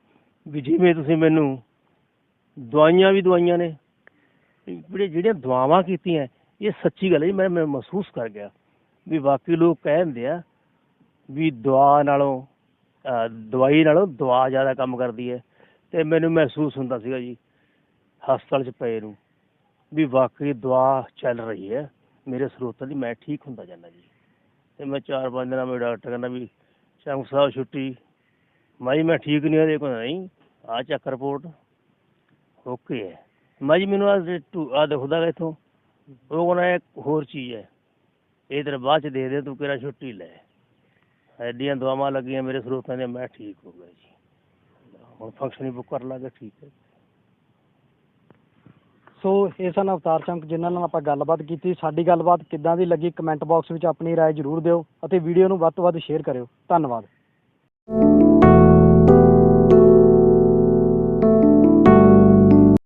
ਵੀ ਜਿਵੇਂ ਤੁਸੀਂ ਮੈਨੂੰ ਦਵਾਈਆਂ ਵੀ ਦਵਾਈਆਂ ਨੇ, ਜਿਹੜੀਆਂ ਦੁਆਵਾਂ ਕੀਤੀਆਂ ਇਹ ਸੱਚੀ ਗੱਲ ਹੈ ਜੀ। ਮੈਂ ਮਹਿਸੂਸ ਕਰ ਗਿਆ ਵੀ ਬਾਕੀ ਲੋਕ ਕਹਿ ਦਿੰਦੇ ਆ ਵੀ ਦਵਾਈ ਨਾਲੋਂ ਦਵਾ ਜ਼ਿਆਦਾ ਕੰਮ ਕਰਦੀ ਹੈ, ਅਤੇ ਮੈਨੂੰ ਮਹਿਸੂਸ ਹੁੰਦਾ ਸੀਗਾ ਜੀ ਹਸਪਤਾਲ 'ਚ ਪਏ ਨੂੰ ਵੀ ਵਾਕਈ ਦਵਾ ਚੱਲ ਰਹੀ ਹੈ ਮੇਰੇ ਸਰੋਤਾਂ ਦੀ, ਮੈਂ ਠੀਕ ਹੁੰਦਾ ਜਾਂਦਾ ਜੀ। ਅਤੇ ਮੈਂ 4-5 ਦਿਨਾਂ ਮੇਰੇ ਡਾਕਟਰ ਕਹਿੰਦਾ ਵੀ ਚੰਗ ਸਾਹਿਬ ਛੁੱਟੀ, ਮੈਂ ਠੀਕ ਨਹੀਂ ਹੋਇਆ, ਕਹਿੰਦਾ ਨਹੀਂ ਆਹ ਚੱਕ ਰਿਪੋਰਟ ਓਕੇ ਹੈ। ਜੀ ਮੈਨੂੰ ਆਹ ਦਿਖਦਾ ਗਾ ਇੱਥੋਂ, ਉਹ ਕਹਿੰਦਾ ਇੱਕ ਹੋਰ ਚੀਜ਼ ਹੈ, ਇਹ ਤੇਰੇ ਬਾਅਦ 'ਚ ਦੇ ਤੂੰ ਕਿਹੜਾ ਛੁੱਟੀ ਲੈ। ਐਡੀਆਂ ਦਵਾਵਾਂ ਲੱਗੀਆਂ ਮੇਰੇ ਸਰੋਤਾਂ ਦੀਆਂ, ਮੈਂ ਠੀਕ ਹੋ ਗਿਆ ਜੀ। ਹੁਣ ਫੰਕਸ਼ਨ ਹੀ ਬੁੱਕ ਕਰ ਲਾਂਗੇ, ਠੀਕ ਹੈ। ਸੋ ਇਹ ਸਨ ਅਵਤਾਰ ਚੰਦ ਜਿਨ੍ਹਾਂ ਨਾਲ ਆਪਾਂ ਗੱਲਬਾਤ ਕੀਤੀ। ਸਾਡੀ ਗੱਲਬਾਤ ਕਿੱਦਾਂ ਦੀ ਲੱਗੀ ਕਮੈਂਟ ਬਾਕਸ ਵਿੱਚ ਆਪਣੀ ਰਾਏ ਜ਼ਰੂਰ ਦਿਓ ਅਤੇ ਵੀਡੀਓ ਨੂੰ ਵੱਧ ਤੋਂ ਵੱਧ ਸ਼ੇਅਰ ਕਰਿਓ। ਧੰਨਵਾਦ।